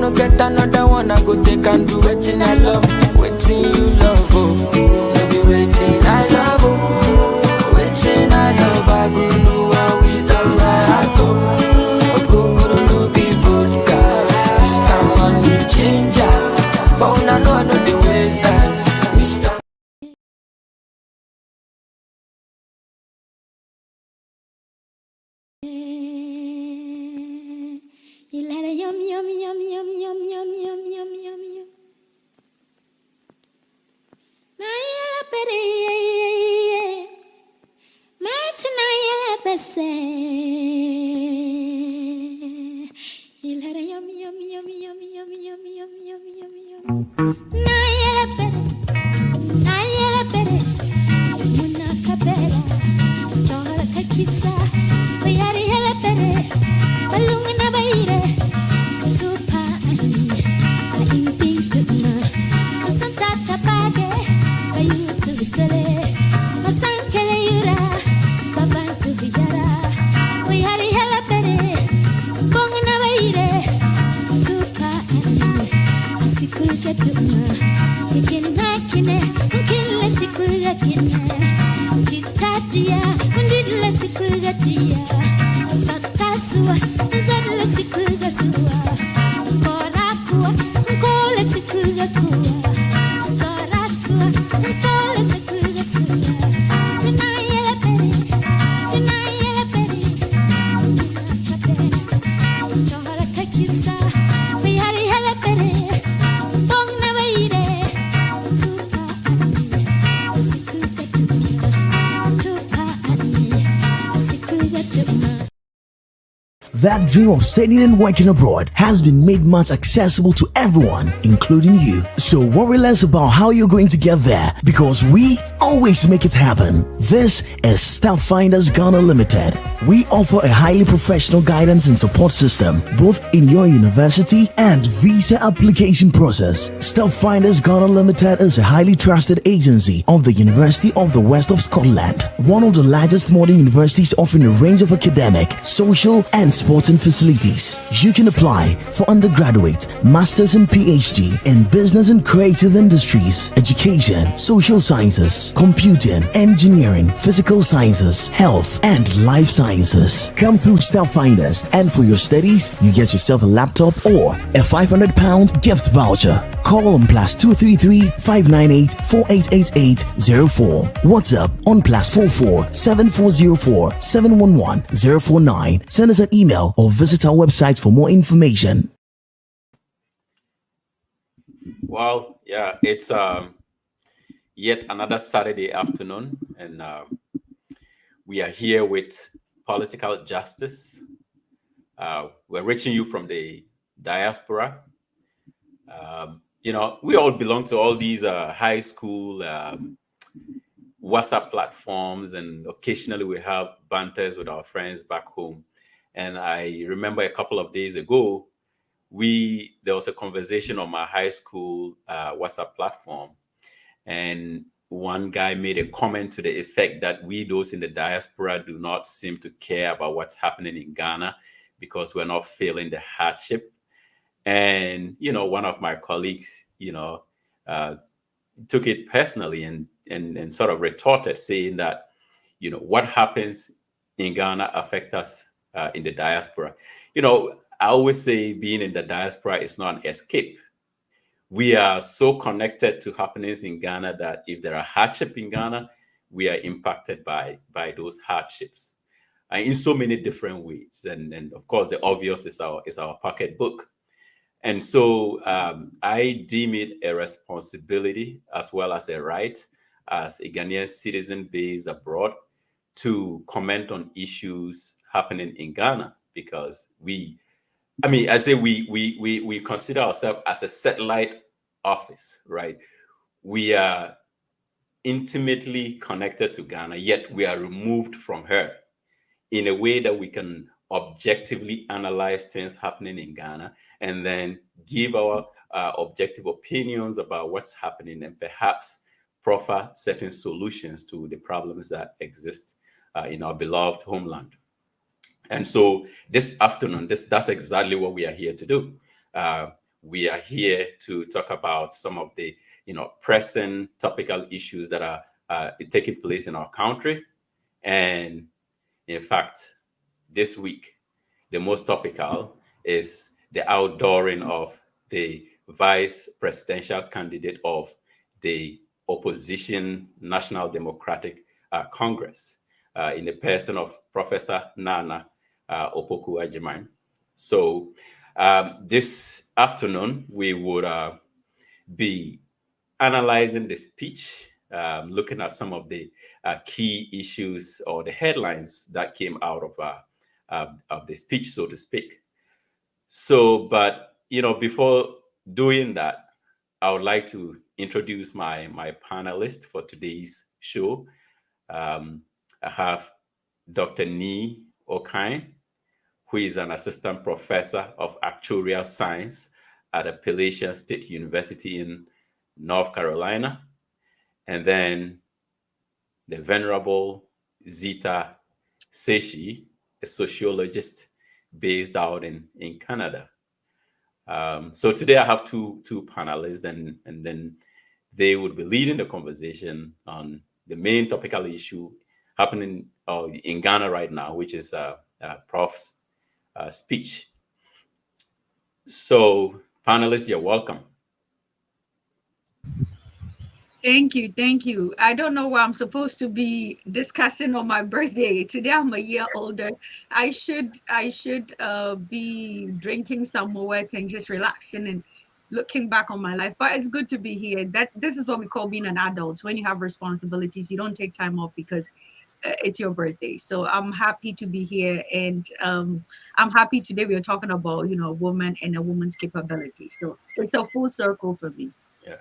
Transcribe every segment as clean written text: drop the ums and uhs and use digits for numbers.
no get another one, I go take and do waiting I love, waiting you love, oh. No be waiting I love, oh. Waiting I love, I go do what with all my heart, oh. Go no be vodka. This time on me change, but I know the ways that we start. You let it yum yum yum yum yum yum yum yum yum yum. Na yela pere matina yela pese. You let it yum yum yum yum yum yum yum yum yum yum. Na yela pere muna kapela chora kakisa. We are yela pere balungna baire. That dream of studying and working abroad has been made much accessible to everyone, including you. So worry less about how you're going to get there, because we always make it happen. This is Stepfinders Ghana Limited. We offer a highly professional guidance and support system, both in your university and visa application process. Stepfinders Ghana Limited is a highly trusted agency of the University of the West of Scotland, one of the largest modern universities offering a range of academic, social, and sporting facilities. You can apply for undergraduate, master's and PhD in business and creative industries, education, social sciences, computing, engineering, physical sciences, health, and life sciences. Come through Stepfinders, and for your studies, you get yourself a laptop or a £500 gift voucher. Call on +233 598 4888 04. WhatsApp on +44 7404 711 049. Send us an email or visit our website for more information. Well, yeah, it's yet another Saturday afternoon, and we are here with Political Justice. We're reaching you from the diaspora. We all belong to all these high school WhatsApp platforms, and occasionally we have banters with our friends back home. And I remember a couple of days ago, there was a conversation on my high school WhatsApp platform, and one guy made a comment to the effect that we, those in the diaspora, do not seem to care about what's happening in Ghana because we're not feeling the hardship. And, one of my colleagues, took it personally and sort of retorted, saying that, what happens in Ghana affects us in the diaspora. I always say being in the diaspora is not an escape. We are so connected to happenings in Ghana that if there are hardship in Ghana, we are impacted by those hardships in so many different ways. And of course, the obvious is our pocketbook. And so I deem it a responsibility as well as a right as a Ghanaian citizen based abroad to comment on issues happening in Ghana, because we consider ourselves as a satellite office, right? We are intimately connected to Ghana, yet we are removed from her in a way that we can objectively analyze things happening in Ghana and then give our objective opinions about what's happening and perhaps proffer certain solutions to the problems that exist in our beloved homeland. And so this afternoon, that's exactly what we are here to do. we are here to talk about some of the, pressing topical issues that are taking place in our country. And in fact, this week, the most topical is the outdooring of the vice presidential candidate of the opposition National Democratic Congress, in the person of Professor Nana Opoku Agyemang. So this afternoon, we would be analyzing the speech, looking at some of the key issues or the headlines that came out of the speech, so to speak. So, but before doing that, I would like to introduce my panelist for today's show. I have Dr. Nee Okine, who is an assistant professor of actuarial science at Appalachian State University in North Carolina. And then the Venerable Zita Seshi, a sociologist based out in Canada. So today I have two panelists, and then they would be leading the conversation on the main topical issue happening in Ghana right now, which is Prof's speech. So panelists, you're welcome. Thank you. I don't know what I'm supposed to be discussing on my birthday. Today I'm a year older. I should be drinking some Moet and just relaxing and looking back on my life. But it's good to be here. This is what we call being an adult. When you have responsibilities, you don't take time off because it's your birthday. So I'm happy to be here, and I'm happy today we are talking about a woman and a woman's capability. So it's a full circle for me. Yeah.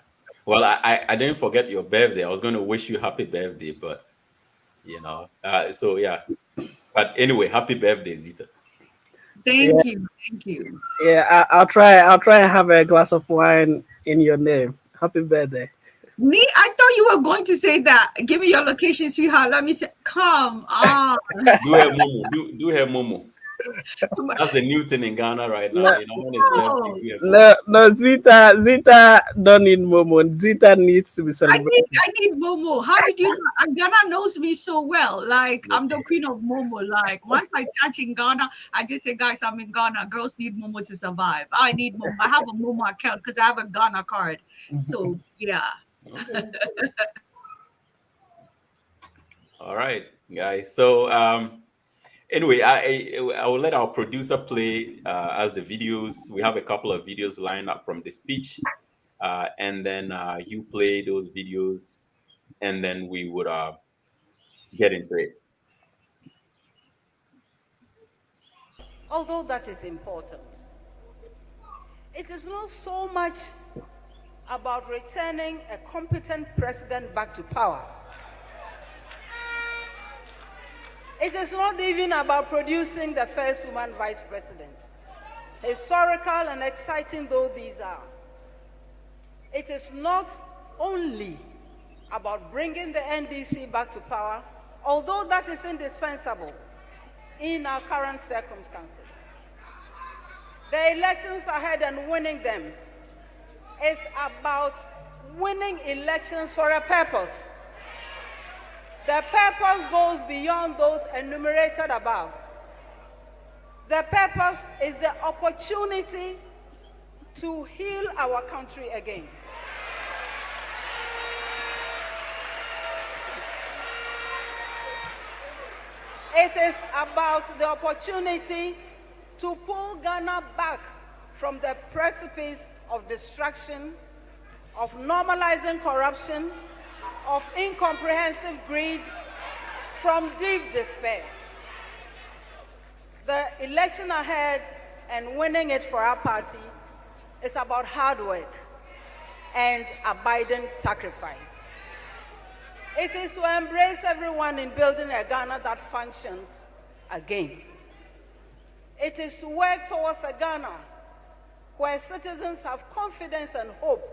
Well, I didn't forget your birthday. I was going to wish you happy birthday, but so yeah. But anyway, happy birthday, Zita. Thank you. Yeah, I'll try and have a glass of wine in your name. Happy birthday. Me? I thought you were going to say that. Give me your location, sweetheart. Let me say, come on. Do her momo. Do her momo. That's the new thing in Ghana right now. No, Zita don't need momo. Zita needs to be celebrated. I need momo. How did you know? Ghana knows me so well. Like, I'm the queen of momo. Like, once I touch in Ghana, I just say, guys, I'm in Ghana. Girls need momo to survive. I need momo. I have a momo account because I have a Ghana card. So, yeah. Okay. All right, guys. So anyway, I will let our producer play as the videos. We have a couple of videos lined up from the speech, and then you play those videos, and then we would get into it. Although that is important, it is not so much about returning a competent president back to power. It is not even about producing the first woman vice president, historical and exciting though these are. It is not only about bringing the NDC back to power, although that is indispensable in our current circumstances. The elections ahead and winning them is about winning elections for a purpose. The purpose goes beyond those enumerated above. The purpose is the opportunity to heal our country again. It is about the opportunity to pull Ghana back from the precipice of destruction, of normalizing corruption, of incomprehensive greed, from deep despair. The election ahead and winning it for our party is about hard work and abiding sacrifice. It is to embrace everyone in building a Ghana that functions again. It is to work towards a Ghana where citizens have confidence and hope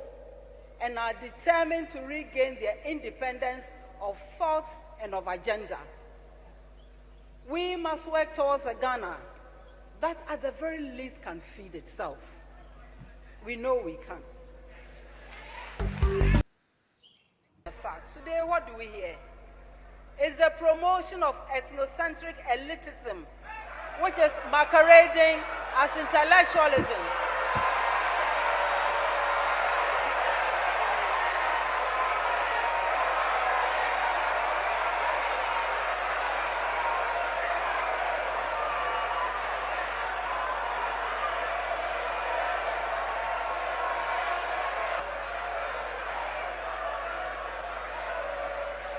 and are determined to regain their independence of thought and of agenda. We must work towards a Ghana that at the very least can feed itself. We know we can. In fact, today what do we hear? Is the promotion of ethnocentric elitism, which is masquerading as intellectualism.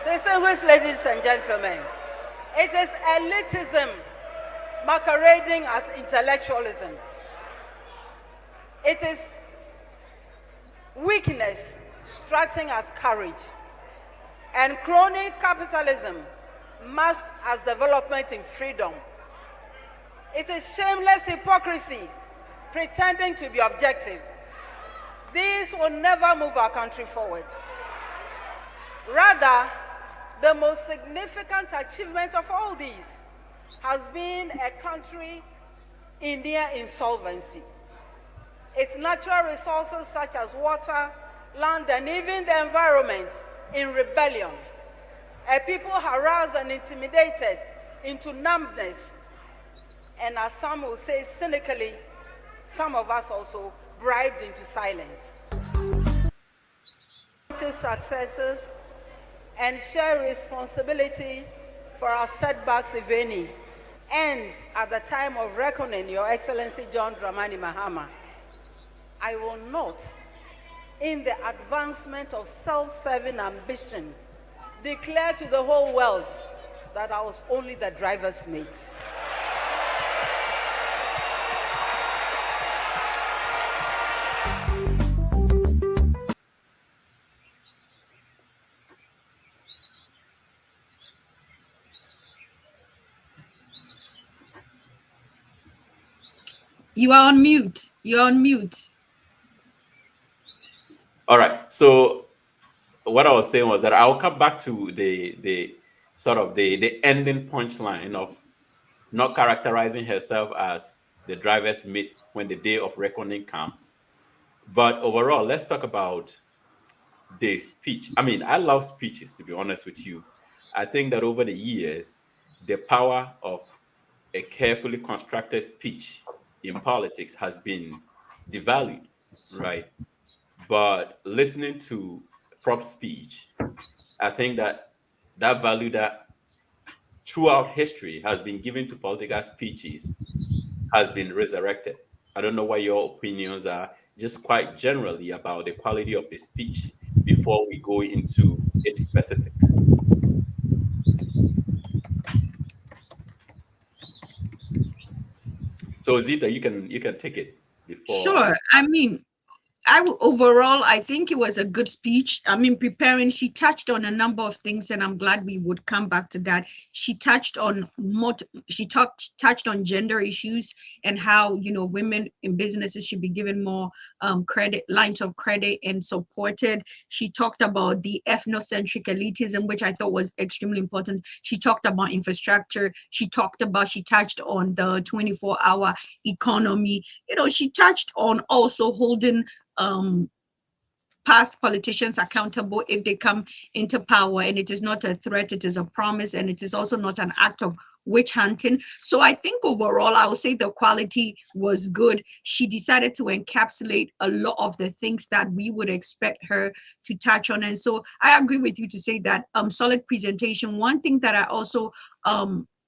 Distinguished ladies and gentlemen, it is elitism masquerading as intellectualism. It is weakness strutting as courage, and crony capitalism masked as development in freedom. It is shameless hypocrisy pretending to be objective. These will never move our country forward. Rather, the most significant achievement of all these has been a country in near insolvency. Its natural resources such as water, land, and even the environment in rebellion. A people harassed and intimidated into numbness, and as some will say cynically, some of us also bribed into silence. Successes and share responsibility for our setbacks, if any. And at the time of reckoning, Your Excellency John Dramani Mahama, I will not, in the advancement of self-serving ambition, declare to the whole world that I was only the driver's mate. You are on mute. You're on mute. All right. So what I was saying was that I'll come back to the sort of the ending punchline of not characterizing herself as the driver's mate when the day of reckoning comes. But overall, let's talk about the speech. I mean, I love speeches, to be honest with you. I think that over the years, the power of a carefully constructed speech in politics has been devalued, right? But listening to prop speech, I think that that value that throughout history has been given to political speeches has been resurrected. I don't know what your opinions are, just quite generally about the quality of the speech before we go into its specifics. So Zita, you can take it before. Sure. I mean, overall, I think it was a good speech. I mean, she touched on a number of things, and I'm glad we would come back to that. She touched on touched on gender issues and how, you know, women in businesses should be given more lines of credit and supported. She talked about the ethnocentric elitism, which I thought was extremely important. She talked about infrastructure. She touched on the 24-hour economy. You know, she touched on also holding past politicians accountable if they come into power, and it is not a threat, it is a promise, and it is also not an act of witch hunting. So I think overall, I would say the quality was good. She decided to encapsulate a lot of the things that we would expect her to touch on. And so I agree with you to say that solid presentation. One thing that I also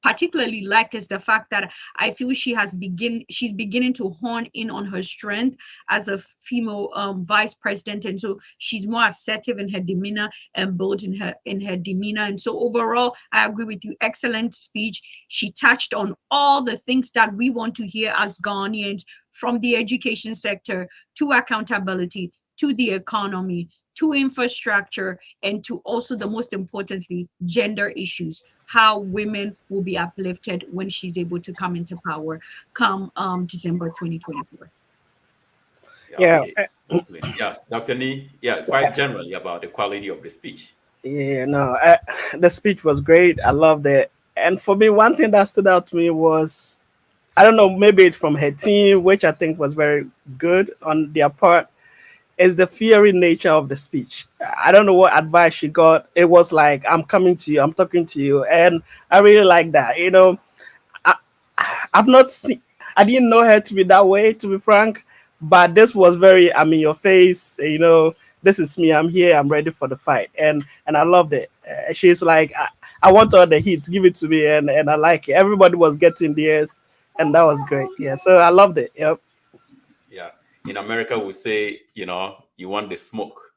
particularly liked is the fact that I feel she's beginning to hone in on her strength as a female vice president, and so she's more assertive in her demeanor and bold in her demeanor. And so overall, I agree with you. Excellent speech. She touched on all the things that we want to hear as Ghanaians, from the education sector to accountability, to the economy, to infrastructure, and to also, the most importantly, gender issues, how women will be uplifted when she's able to come into power come December 2024. Yeah. Yeah, Dr. Nee, quite generally about the quality of the speech. Yeah, no, the speech was great. I loved it. And for me, one thing that stood out to me was I don't know, maybe it's from her team, which I think was very good on their part, is the fiery nature of the speech. I don't know what advice she got. It was like, I'm coming to you, I'm talking to you. And I really like that. I, I've not seen, I didn't know her to be that way, to be frank. But this was very, I'm in your face, this is me, I'm here, I'm ready for the fight. And I loved it. She's like, I want all the heat, give it to me. And I like it. Everybody was getting theirs. And that was great. Yeah. So I loved it. Yep. Yeah. In America, we say, you want the smoke.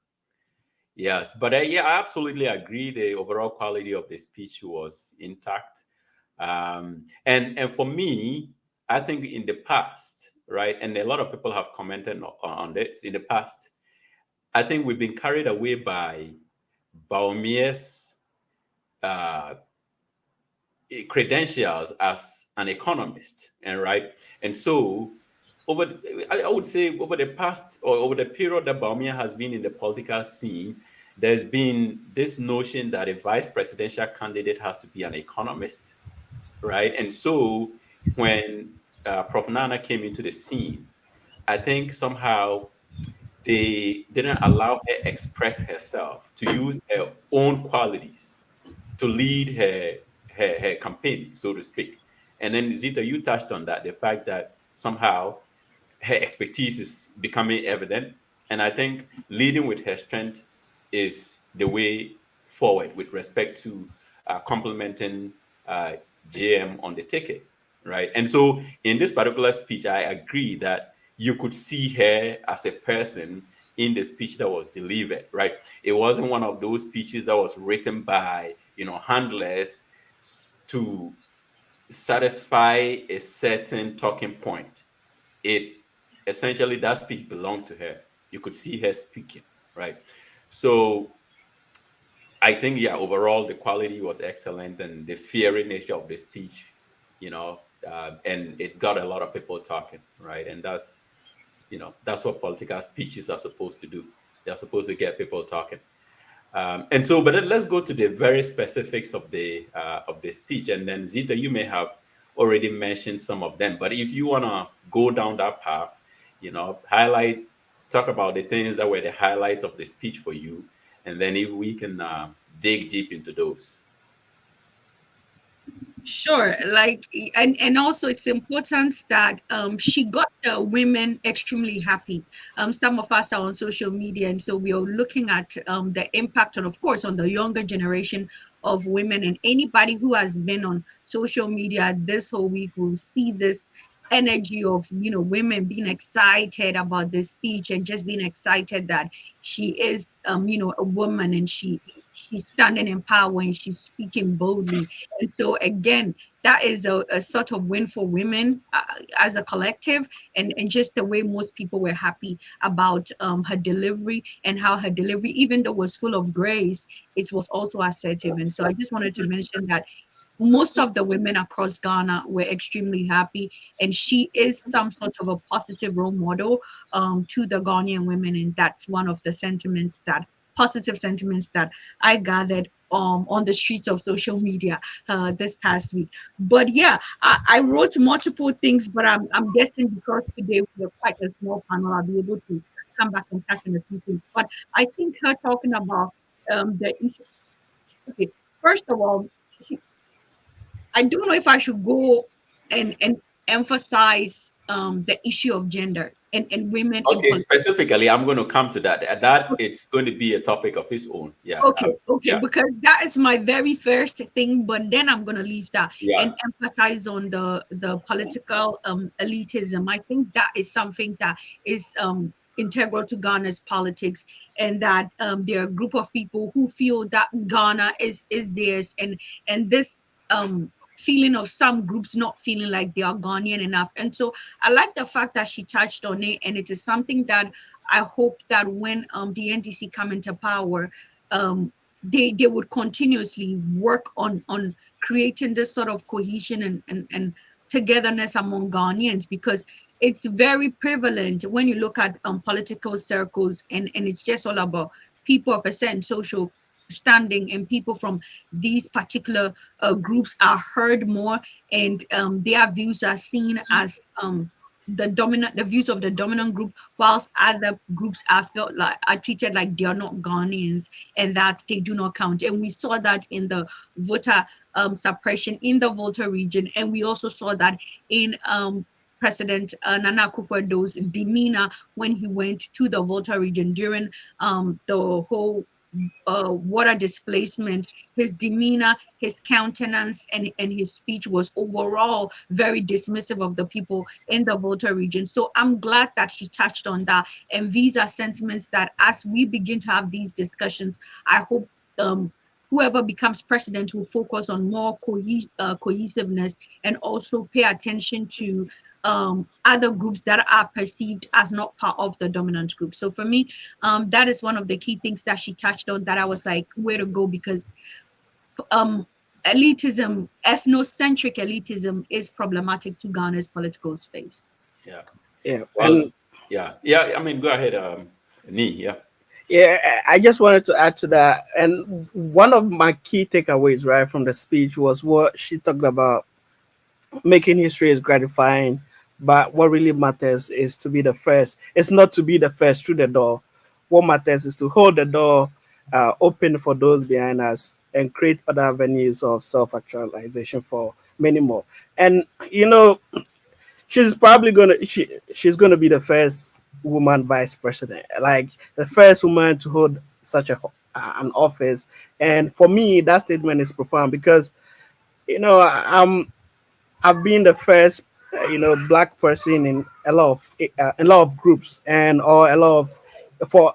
Yes. But yeah, I absolutely agree. The overall quality of the speech was intact. And for me, I think in the past, right, and a lot of people have commented on this in the past, I think we've been carried away by Bawumia's credentials as an economist, and right, and so I would say over the past or over the period that Bawumia has been in the political scene, there's been this notion that a vice presidential candidate has to be an economist, right? And so when Prof. Nana came into the scene, I think somehow they didn't allow her express herself, to use her own qualities to lead her campaign, so to speak. And then Zita, you touched on that, the fact that somehow her expertise is becoming evident. And I think leading with her strength is the way forward with respect to complementing JM on the ticket, right? And so in this particular speech, I agree that you could see her as a person in the speech that was delivered, right? It wasn't one of those speeches that was written by, handlers to satisfy a certain talking point. It essentially, that speech belonged to her. You could see her speaking, right? So I think, yeah, overall the quality was excellent, and the fiery nature of the speech, and it got a lot of people talking, right? And that's what political speeches are supposed to do. They're supposed to get people talking. And so, but then let's go to the very specifics of the speech, and then Zita, you may have already mentioned some of them, but if you want to go down that path, talk about the things that were the highlight of the speech for you, and then if we can dig deep into those. Sure, and also it's important that she got the women extremely happy. Some of us are on social media, and so we are looking at the impact on, of course, on the younger generation of women. And anybody who has been on social media this whole week will see this energy of women being excited about this speech, and just being excited that she is a woman, and she's standing in power, and she's speaking boldly. And so again, that is a sort of win for women as a collective, and just the way most people were happy about her delivery, and how her delivery, even though it was full of grace, it was also assertive. And so I just wanted to mention that most of the women across Ghana were extremely happy, and she is some sort of a positive role model to the Ghanaian women, and that's one of the positive sentiments that I gathered on the streets of social media this past week. But yeah, I wrote multiple things, but I'm guessing because today we're quite a small panel, I'll be able to come back and touch on a few things. But I think her talking about the issue. Okay, first of all, I don't know if I should go and emphasize the issue of gender and women. Okay, specifically, I'm going to come to that. That it's going to be a topic of its own. Yeah. Okay. Yeah. Because that is my very first thing, but then I'm going to leave that and emphasize on the political elitism. I think that is something that is integral to Ghana's politics, and that there are a group of people who feel that Ghana is theirs, and this feeling of some groups not feeling like they are Ghanaian enough. And so I like the fact that she touched on it, and it is something that I hope that when the NDC come into power, they would continuously work on creating this sort of cohesion and togetherness among Ghanaians, because it's very prevalent when you look at political circles, and it's just all about people of a certain social standing, and people from these particular groups are heard more, and their views are seen as the views of the dominant group, whilst other groups are treated like they are not Ghanaians and that they do not count. And we saw that in the voter suppression in the Volta region, and we also saw that in President Nana Akufo-Addo's demeanor when he went to the Volta region during the whole water displacement. His demeanor, his countenance, and his speech was overall very dismissive of the people in the Volta region. So I'm glad that she touched on that. And these are sentiments that as we begin to have these discussions, I hope whoever becomes president will focus on more cohesiveness and also pay attention to other groups that are perceived as not part of the dominant group. So for me, that is one of the key things that she touched on that I was like, where to go, because elitism, ethnocentric elitism is problematic to Ghana's political space. Yeah. Yeah. Well, yeah. I mean, go ahead, Nee. Yeah. Yeah, I just wanted to add to that. And one of my key takeaways, right, from the speech was what she talked about. Making history is gratifying, but what really matters is to be the first. It's not to be the first through the door. What matters is to hold the door open for those behind us and create other avenues of self-actualization for many more. And she's probably she's gonna be the first woman vice president, like the first woman to hold such an office. And for me, that statement is profound because I've been the first black person in a lot of groups and or a lot of for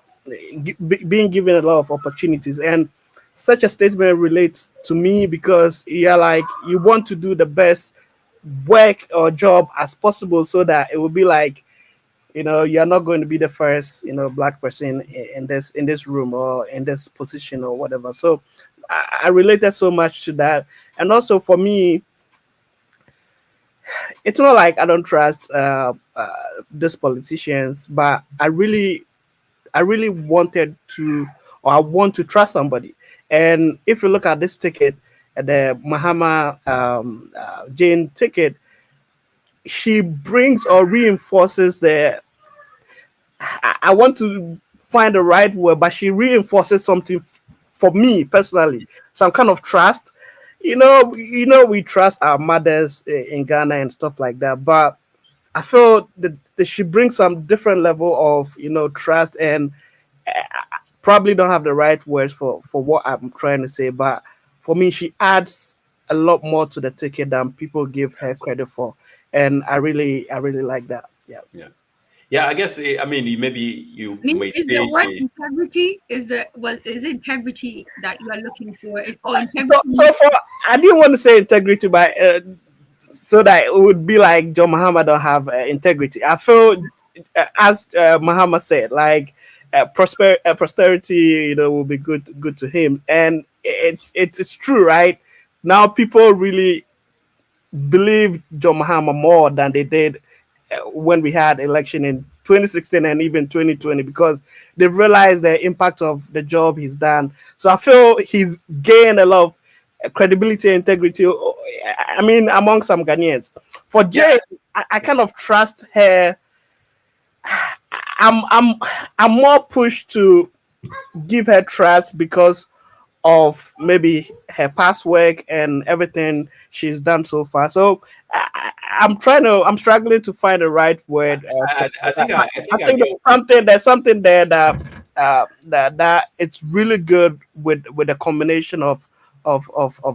being given a lot of opportunities. And such a statement relates to me because you're like you want to do the best work or job as possible so that it will be like you're not going to be the first black person in this room or in this position or whatever. So I related so much to that. And also for me, it's not like I don't trust these politicians, but I really wanted to, or I want to trust somebody. And if you look at this ticket, the Mahama Jane ticket, she brings or reinforces I want to find the right word, but she reinforces something for me personally, some kind of trust. We trust our mothers in Ghana and stuff like that, but I feel that she brings some different level of trust, and I probably don't have the right words for what I'm trying to say, but for me, she adds a lot more to the ticket than people give her credit for, and I really like that. Yeah. I guess maybe you may Is say the word she's. integrity? Is it integrity that you are looking for? Or So, integrity? I didn't want to say integrity, but so that it would be like John Mahama don't have integrity. I feel, as Mahama said, like prosperity, will be good to him, and it's true, right? Now people really believe John Mahama more than they did when we had election in 2016 and even 2020 because they've realized the impact of the job he's done. So I feel he's gained a lot of credibility and integrity. I mean, among some Ghanaians. For Jane, I kind of trust her. I'm more pushed to give her trust because of maybe her past work and everything she's done so far. So I'm struggling to find the right word. I think I There's something there that that it's really good with the combination of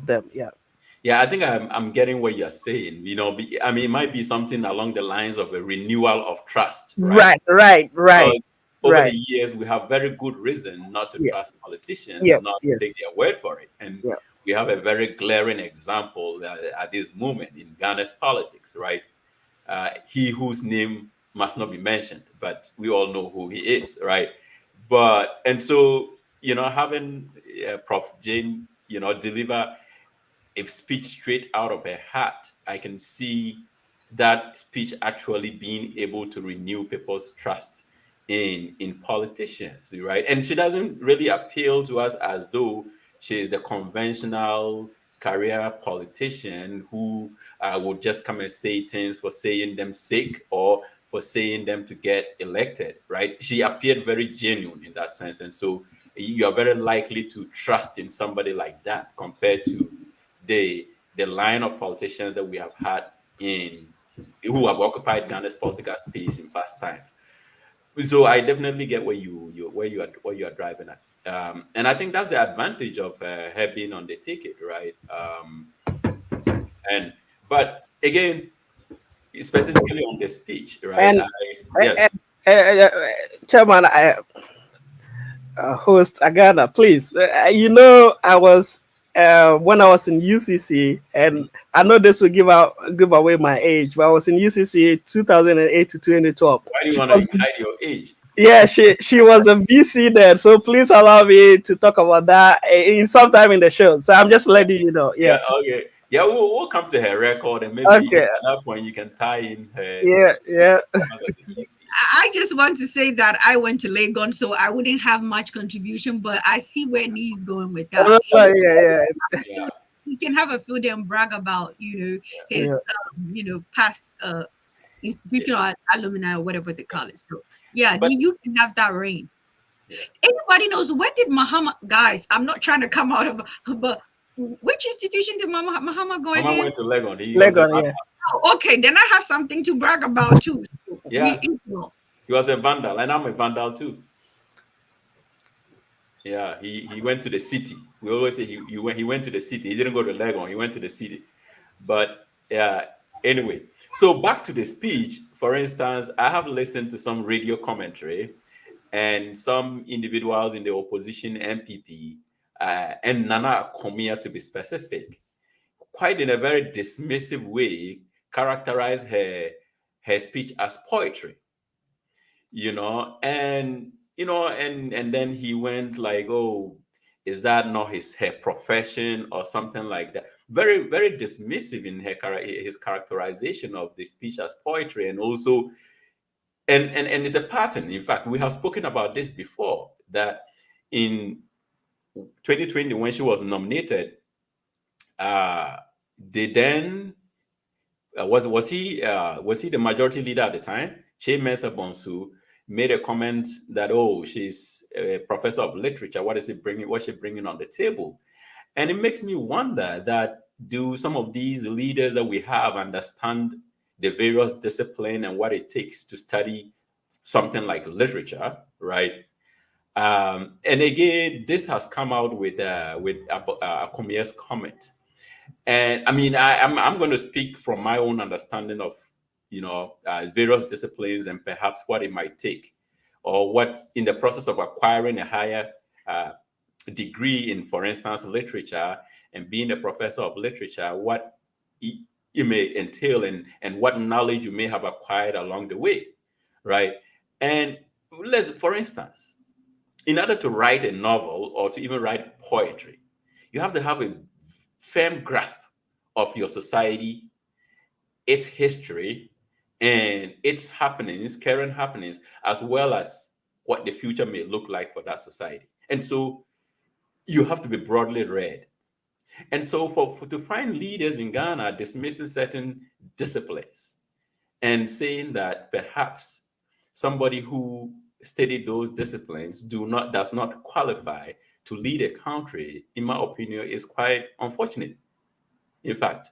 them. Yeah. Yeah, I think I'm getting what you're saying. It might be something along the lines of a renewal of trust, right? Right. Because over Right. the years, we have very good reason not to trust politicians Yes, and not yes. take their word for it. And Yeah. we have a very glaring example at this moment in Ghana's politics, right? He whose name must not be mentioned, but we all know who he is, right? And so, having Prof. Jane, deliver a speech straight out of her heart, I can see that speech actually being able to renew people's trust in politicians, right? And she doesn't really appeal to us as though she is the conventional career politician who would just come and say things for saying them sake or for saying them to get elected, right? She appeared very genuine in that sense, and so you are very likely to trust in somebody like that compared to the line of politicians that we have had in who have occupied Ghana's political space in past times. So I definitely get where you are driving at, and I think that's the advantage of her being on the ticket, right? And but again, specifically on the speech, right? And Yes, Chairman, host Agana, please. I was when I was in UCC, and I know this will give away my age, but I was in UCC 2008 to 2012. why do you want to hide your age? Yeah, she was a VC there, so please allow me to talk about that in sometime in the show. So I'm just letting you know. Yeah, Yeah. okay. Yeah, we'll come to her record, and maybe Okay. at that point you can tie in her. Yeah. performance as a VC. I just want to say that I went to Legon, so I wouldn't have much contribution, but I see where he's going with that. Yeah. Yeah. He can have a field day and brag about, his, past institutional alumni or whatever they call it. So, yeah, But- you can have that reign. Anybody knows where did Muhammad, guys? I'm not trying to come out of, but which institution did Muhammad go Mama again? went to Legon. He was a Legon, vandal. yeah. Oh, okay, then I have something to brag about too. Yeah. We- He was a vandal, and I'm a vandal too. Yeah, he went to the city. We always say he went to the city. He didn't go to Legon. He went to the city. But yeah, anyway. So back to the speech. For instance, I have listened to some radio commentary, and some individuals in the opposition MPP and Nana Akomia, to be specific, quite in a very dismissive way, characterized her speech as poetry. And then he went like, oh, is that not her profession or something like that? Very, very dismissive in his characterization of the speech as poetry, and also and it's a pattern. In fact, we have spoken about this before, that in 2020 when she was nominated, they then was he the majority leader at the time? Che Mensa Bonsu made a comment that, oh, she's a professor of literature. What's she bringing on the table? And it makes me wonder that, do some of these leaders that we have understand the various discipline and what it takes to study something like literature, right? And again, this has come out with Akomia's comment. And I mean, I'm going to speak from my own understanding of various disciplines and perhaps what it might take, or what in the process of acquiring a higher degree in, for instance, literature, and being a professor of literature, what it may entail, and what knowledge you may have acquired along the way, right? And for instance, in order to write a novel or to even write poetry, you have to have a firm grasp of your society, its history, and its happenings, current happenings, as well as what the future may look like for that society. And so you have to be broadly read. And so to find leaders in Ghana dismissing certain disciplines and saying that perhaps somebody who studied those disciplines does not qualify to lead a country, in my opinion, is quite unfortunate, in fact.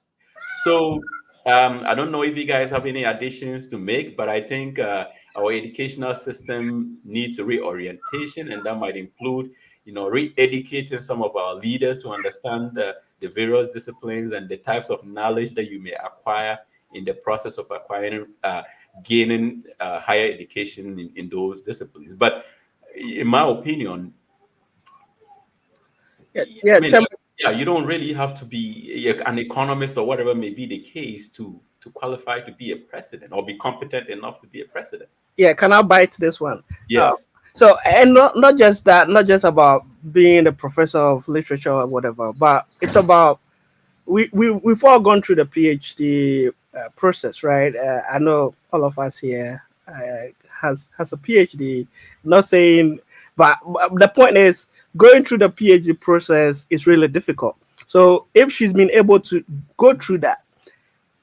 So I don't know if you guys have any additions to make, but I think our educational system needs a reorientation, and that might include, re-educating some of our leaders to understand the various disciplines and the types of knowledge that you may acquire in the process of gaining higher education in those disciplines. But in my opinion, you don't really have to be an economist or whatever may be the case to qualify to be a president or be competent enough to be a president. Yeah, can I bite this one? Yes. So, and not just that, not just about being a professor of literature or whatever, but it's about we've all gone through the PhD process, right? I know all of us here has a PhD. Not saying, but the point is, going through the PhD process is really difficult. So if she's been able to go through that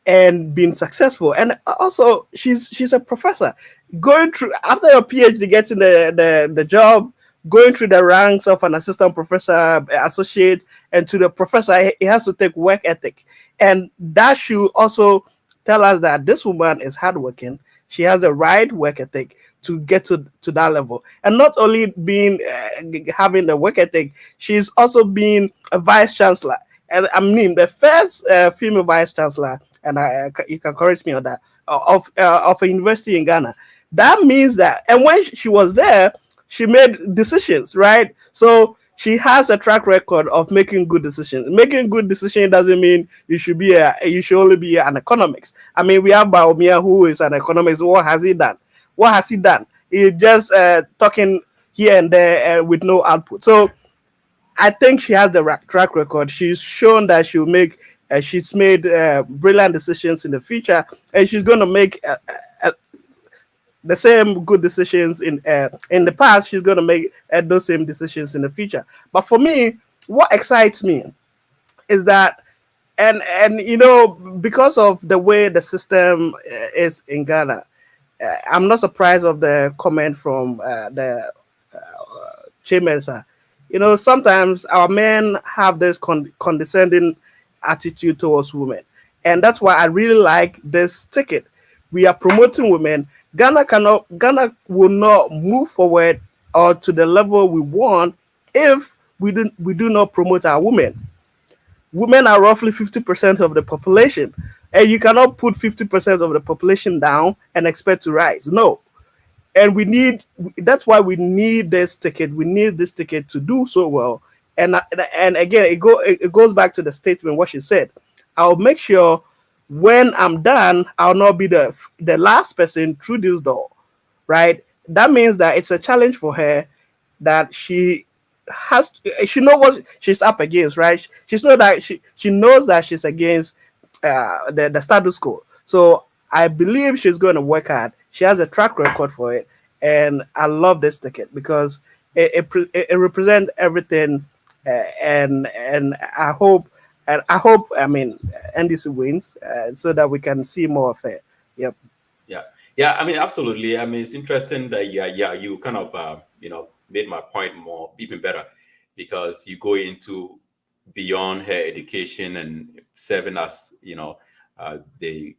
and been successful, and also she's a professor, going through after your PhD, getting the job, going through the ranks of an assistant professor, associate, and to the professor, he has to take work ethic, and that should also tell us that this woman is hardworking. She has the right work ethic to get to that level, and not only being having the work ethic, she's also being a vice chancellor, and I mean the first female vice chancellor, and you can correct me on that, of a university in Ghana. That means that, and when she was there, she made decisions, right? So she has a track record of making good decisions. Making good decisions doesn't mean you should only be an economist. I mean, we have Baumia, who is an economist. What has he done? What has he done? He's just talking here and there with no output. So I think she has the track record. She's shown that she'll make. She's made brilliant decisions in the future, and she's going to make the same good decisions in the past. She's going to make those same decisions in the future. But for me, what excites me is that, and because of the way the system is in Ghana, I'm not surprised of the comment from the chairman, sir. Sometimes our men have this condescending attitude towards women, and that's why I really like this ticket. We are promoting women. Ghana will not move forward or to the level we want if we do not promote our women. Women are roughly 50% of the population, and you cannot put 50% of the population down and expect to rise. No. And that's why we need this ticket. We need this ticket to do so well. And again, it goes back to the statement, what she said. I'll make sure when I'm done, I'll not be the last person through this door, right? That means that it's a challenge for her, that she knows what she's up against, right? She knows that she's against the status quo. So I believe she's going to work hard. She has a track record for it, and I love this ticket because it represents everything. And I hope, I mean, NDC wins so that we can see more of it. Yep. Yeah. I mean, absolutely. I mean, it's interesting that you kind of made my point more even better, because you go into beyond her education and serving as the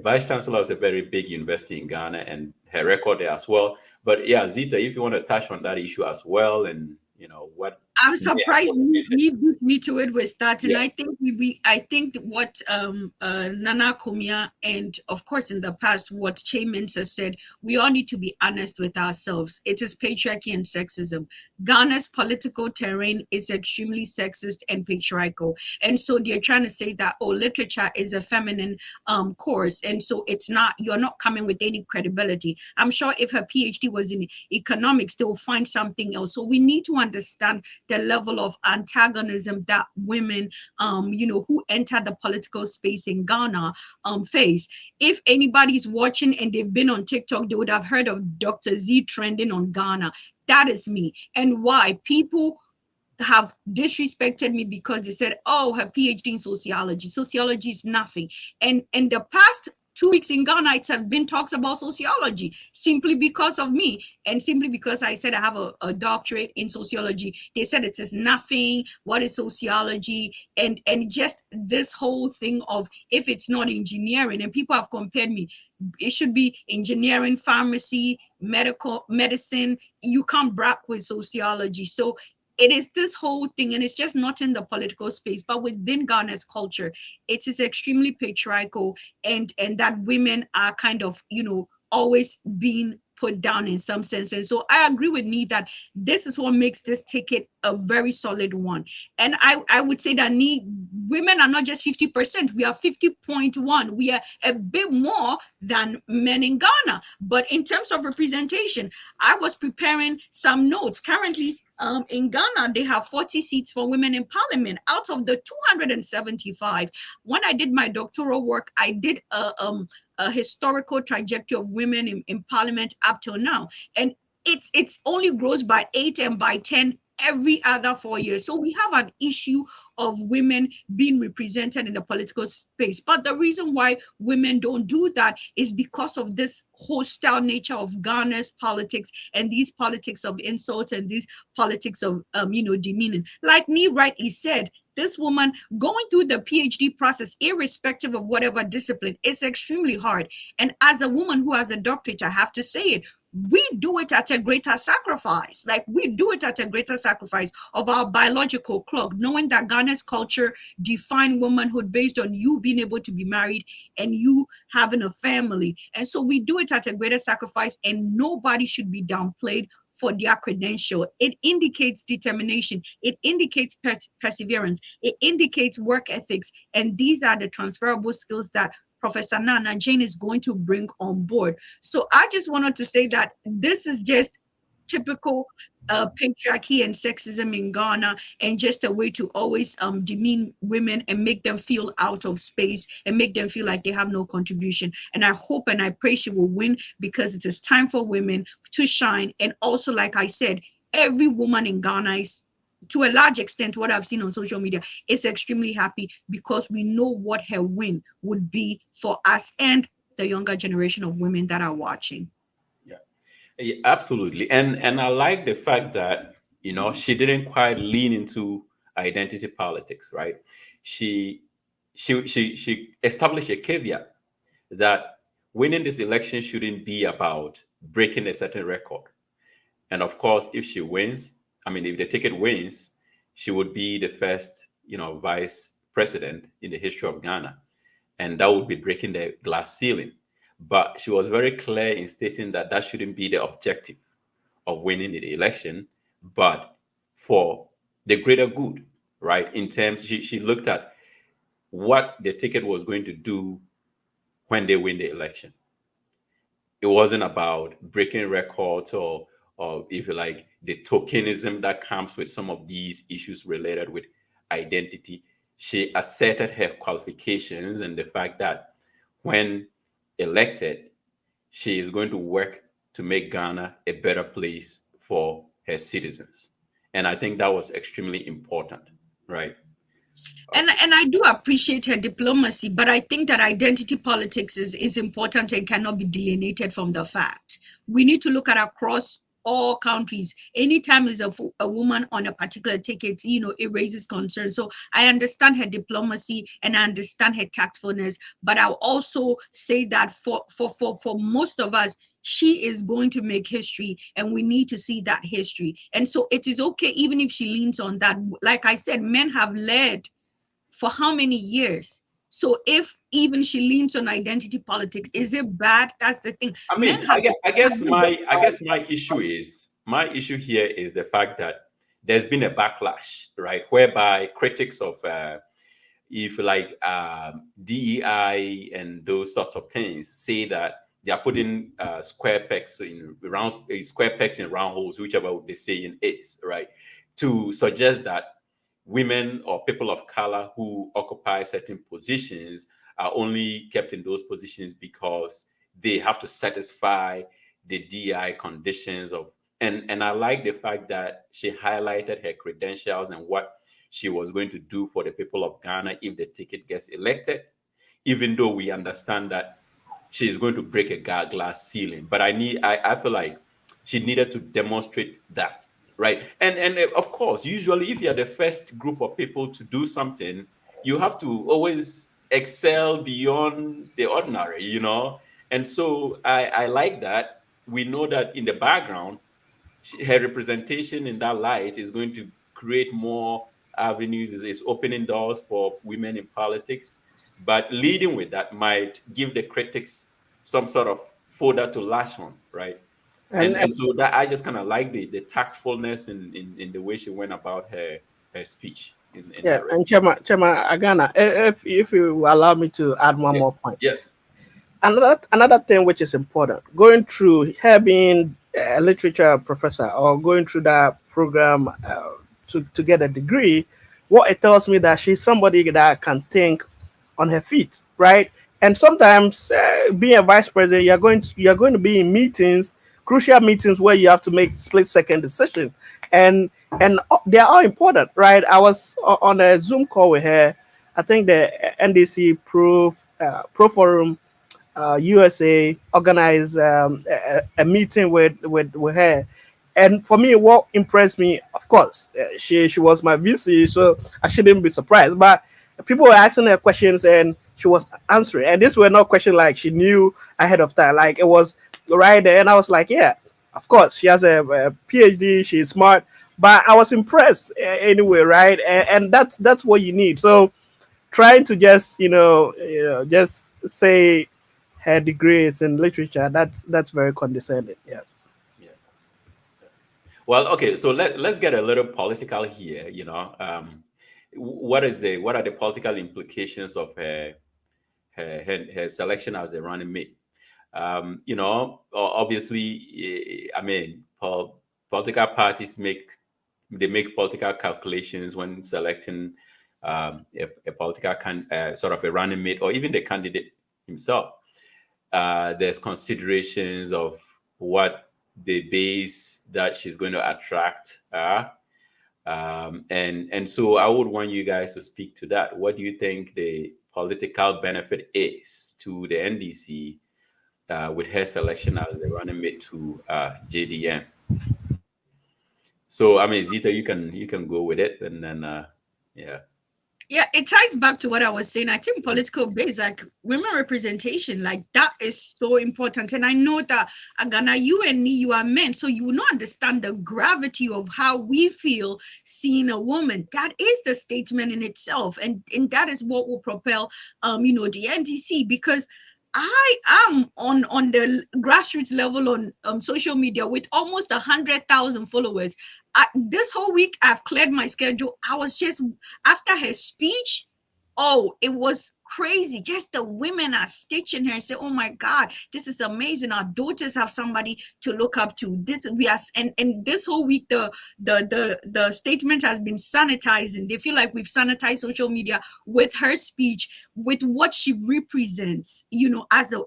vice chancellor of a very big university in Ghana, and her record there as well. But yeah, Zita, if you want to touch on that issue as well, and what I'm surprised you beat me to it with that. And Yeah. I think what Nana Kumia, and of course in the past what Chairman has said, we all need to be honest with ourselves. It is patriarchy and sexism. Ghana's political terrain is extremely sexist and patriarchal. And so they're trying to say that, literature is a feminine course. And so you're not coming with any credibility. I'm sure if her PhD was in economics, they'll find something else. So we need to understand the level of antagonism that women, who enter the political space in Ghana face. If anybody's watching and they've been on TikTok, they would have heard of Dr. Z trending on Ghana. That is me. And why? People have disrespected me because they said, her PhD in sociology. Sociology is nothing. And in the past 2 weeks in Ghana, it has been talks about sociology simply because of me, and simply because I said I have a doctorate in sociology. They said it is nothing. What is sociology? And just this whole thing of, if it's not engineering, and people have compared me, it should be engineering, pharmacy, medicine. You can't brag with sociology. So it is this whole thing, and it's just not in the political space, but within Ghana's culture, it is extremely patriarchal, and that women are kind of, always being put down in some sense. And so I agree with me that this is what makes this ticket a very solid one. And I would say that women are not just 50%, we are 50.1. We are a bit more than men in Ghana. But in terms of representation, I was preparing some notes. Currently, in Ghana, they have 40 seats for women in parliament out of the 275. When I did my doctoral work, I did a historical trajectory of women in parliament up till now. And it's only grows by 8 and by 10 every other 4 years. So we have an issue of women being represented in the political space. But the reason why women don't do that is because of this hostile nature of Ghana's politics and these politics of insult and these politics of demeaning. Like Nee rightly said, this woman going through the PhD process, irrespective of whatever discipline, is extremely hard. And as a woman who has a doctorate, I have to say it, we do it at a greater sacrifice. Like, we do it at a greater sacrifice of our biological clock, knowing that Ghana's culture define womanhood based on you being able to be married and you having a family. And so we do it at a greater sacrifice, and nobody should be downplayed for their credential. It indicates determination. It indicates perseverance. It indicates work ethics. And these are the transferable skills that Professor Nana Jane is going to bring on board. So I just wanted to say that this is just typical patriarchy and sexism in Ghana, and just a way to always demean women and make them feel out of space and make them feel like they have no contribution. And I hope and I pray she will win, because it is time for women to shine. And also, like I said, every woman in Ghana is, to a large extent, what I've seen on social media, is extremely happy, because we know what her win would be for us and the younger generation of women that are watching. Yeah, absolutely. And I like the fact that, she didn't quite lean into identity politics, right? She established a caveat that winning this election shouldn't be about breaking a certain record. And of course, if she wins, if the ticket wins, she would be the first, vice president in the history of Ghana. And that would be breaking the glass ceiling. But she was very clear in stating that that shouldn't be the objective of winning the election, but for the greater good, right? In terms, she looked at what the ticket was going to do when they win the election. It wasn't about breaking records or if you like, the tokenism that comes with some of these issues related with identity. She asserted her qualifications and the fact that when elected, she is going to work to make Ghana a better place for her citizens. And I think that was extremely important, right? And I do appreciate her diplomacy, but I think that identity politics is important and cannot be delineated from the fact. We need to look at across all countries. Anytime there's a woman on a particular ticket, it raises concern. So I understand her diplomacy and I understand her tactfulness, but I'll also say that for most of us, she is going to make history, and we need to see that history. And so it is okay even if she leans on that. Like I said, men have led for how many years? So if even she leans on identity politics, is it bad? That's the thing. I guess my issue here is the fact that there's been a backlash, right? Whereby critics of if you like DEI and those sorts of things say that they are putting square pegs in round holes, whichever the saying is, right? To suggest that women or people of color who occupy certain positions are only kept in those positions because they have to satisfy the DI conditions of, and I like the fact that she highlighted her credentials and what she was going to do for the people of Ghana if the ticket gets elected, even though we understand that she is going to break a glass ceiling. But I feel like she needed to demonstrate that. Right. And of course, usually if you're the first group of people to do something, you have to always excel beyond the ordinary, And so I like that. We know that in the background, her representation in that light is going to create more avenues, is opening doors for women in politics. But leading with that might give the critics some sort of fodder to lash on, right? And so that I just kind of like the tactfulness in the way she went about her speech. And Chema Agana, if you allow me to add one more point. Yes. Another thing which is important, going through her being a literature professor or going through that program to get a degree, what it tells me that she's somebody that can think on her feet, right? And sometimes being a vice president, you're going to be in meetings, crucial meetings where you have to make split second decision, and they are all important, right? I was on a Zoom call with her. I think the NDC Pro Forum USA organized a meeting with her. And for me, what impressed me, of course, she was my VC, so I shouldn't be surprised. But people were asking her questions and she was answering. And these were not questions like she knew ahead of time. Like it was right there. And I was like, yeah, of course, she has a PhD, she's smart. But I was impressed anyway, right? And that's what you need. So trying to just just say her degrees in literature, that's very condescending. Yeah. Yeah. Well, okay, so let's get a little political here. What are the political implications of her selection as a running mate? Obviously, I mean, political parties make political calculations when selecting a political sort of a running mate, or even the candidate himself. There's considerations of what the base that she's going to attract are. And so I would want you guys to speak to that. What do you think the political benefit is to the NDC with her selection as a running mate to JDM? So I mean, Zita, you can go with it, and then yeah. Yeah, it ties back to what I was saying. I think political base, like women representation, like that is so important. And I know that Agana, you and me, you are men, so you will not understand the gravity of how we feel seeing a woman. That is the statement in itself, and that is what will propel, the NDC, because I am on the grassroots level on social media with almost 100,000 followers. This whole week, I've cleared my schedule. I was just, after her speech, it was crazy. Just the women are stitching her and say, oh my God, this is amazing. Our daughters have somebody to look up to. And this whole week, the statement has been sanitizing. They feel like we've sanitized social media with her speech, with what she represents, as a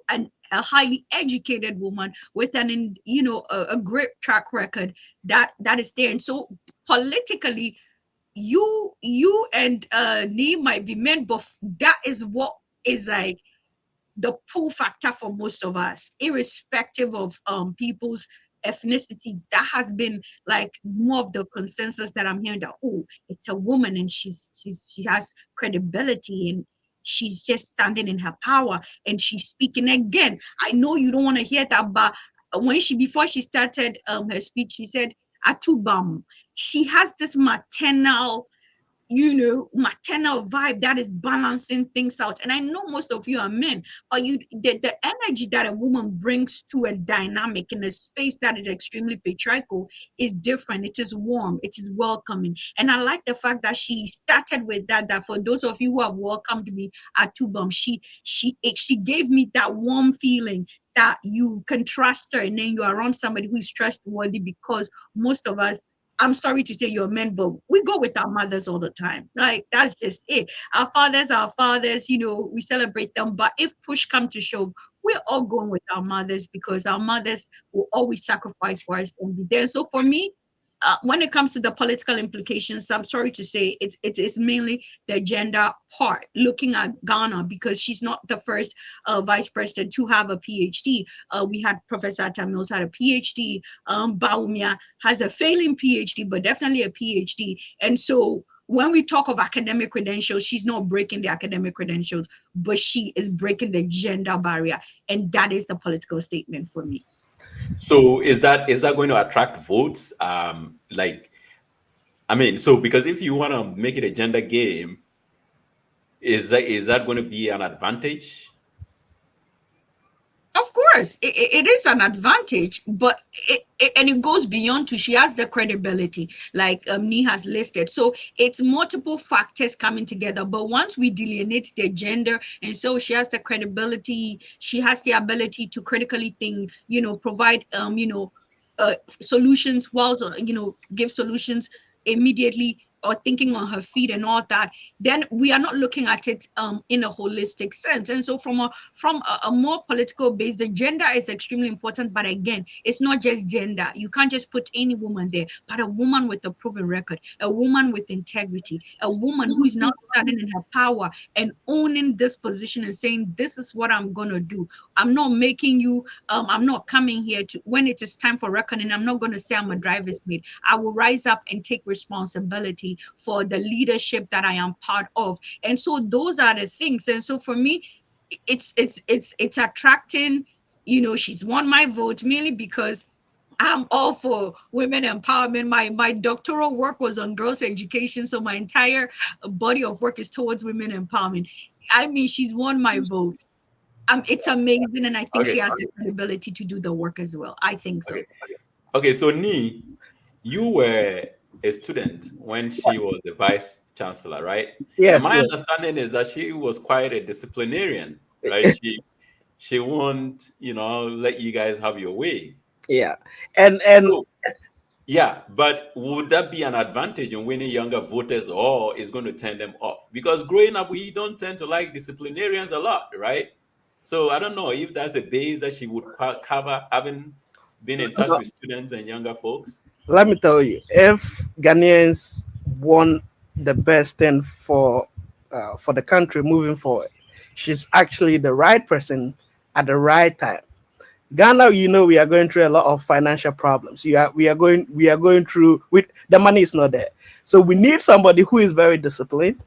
highly educated woman with a great track record that is there. And so politically, you and Nee might be men, but that is what is like the pull factor for most of us, irrespective of people's ethnicity. That has been like more of the consensus that I'm hearing, that it's a woman and she has credibility and she's just standing in her power and she's speaking. Again, I know you don't want to hear that, but before she started her speech, she said Atubam. She has this maternal vibe that is balancing things out. And I know most of you are men, but the energy that a woman brings to a dynamic in a space that is extremely patriarchal is different. It is warm, it is welcoming. And I like the fact that she started with that for those of you who have welcomed me at Tubam, she gave me that warm feeling that you can trust her, and then you are around somebody who is trustworthy, because most of us, I'm sorry to say, you're men, but we go with our mothers all the time. Like, that's just it. Our fathers, we celebrate them. But if push comes to shove, we're all going with our mothers, because our mothers will always sacrifice for us and be there. So for me, when it comes to the political implications, I'm sorry to say it's mainly the gender part, looking at Ghana, because she's not the first vice president to have a PhD. We had Professor Atta Mills had a PhD. Bawumia has a failing PhD, but definitely a PhD. And so when we talk of academic credentials, she's not breaking the academic credentials, but she is breaking the gender barrier. And that is the political statement for me. So is that going to attract votes? Because if you want to make it a gender game, is that going to be an advantage? Of course, it is an advantage, but it goes beyond she has the credibility, like Nee has listed. So it's multiple factors coming together. But once we delineate the gender, and so she has the credibility, she has the ability to critically think, provide, solutions, while, give solutions immediately. or thinking on her feet and all that, then we are not looking at it in a holistic sense. And so from a more political base, the gender is extremely important. But again, it's not just gender. You can't just put any woman there, but a woman with a proven record, a woman with integrity, a woman who is now standing in her power and owning this position and saying, this is what I'm going to do. I'm not making you, I'm not coming here to, when it is time for reckoning, I'm not going to say I'm a driver's mate. I will rise up and take responsibility for the leadership that I am part of. And so those are the things. And so for me, it's attracting, you know, she's won my vote mainly because I'm all for women empowerment. My doctoral work was on girls' education, so my entire body of work is towards women empowerment. I mean, she's won my vote. It's amazing, and I think she has the credibility to do the work as well. I think so. Okay, so Nee, you were a student when she was the vice chancellor, right? Yes. And my understanding is that she was quite a disciplinarian, right? she won't, you know, let you guys have your way. Yeah, and so, yeah, but would that be an advantage in winning younger voters, or is going to turn them off? Because growing up, we don't tend to like disciplinarians a lot, right? So I don't know if that's a base that she would cover, having been in touch with students and younger folks. Let me tell you, if Ghanaians want the best thing for the country moving forward, she's actually the right person at the right time. Ghana, you know, we are going through a lot of financial problems. We are going through, with the money is not there. So we need somebody who is very disciplined,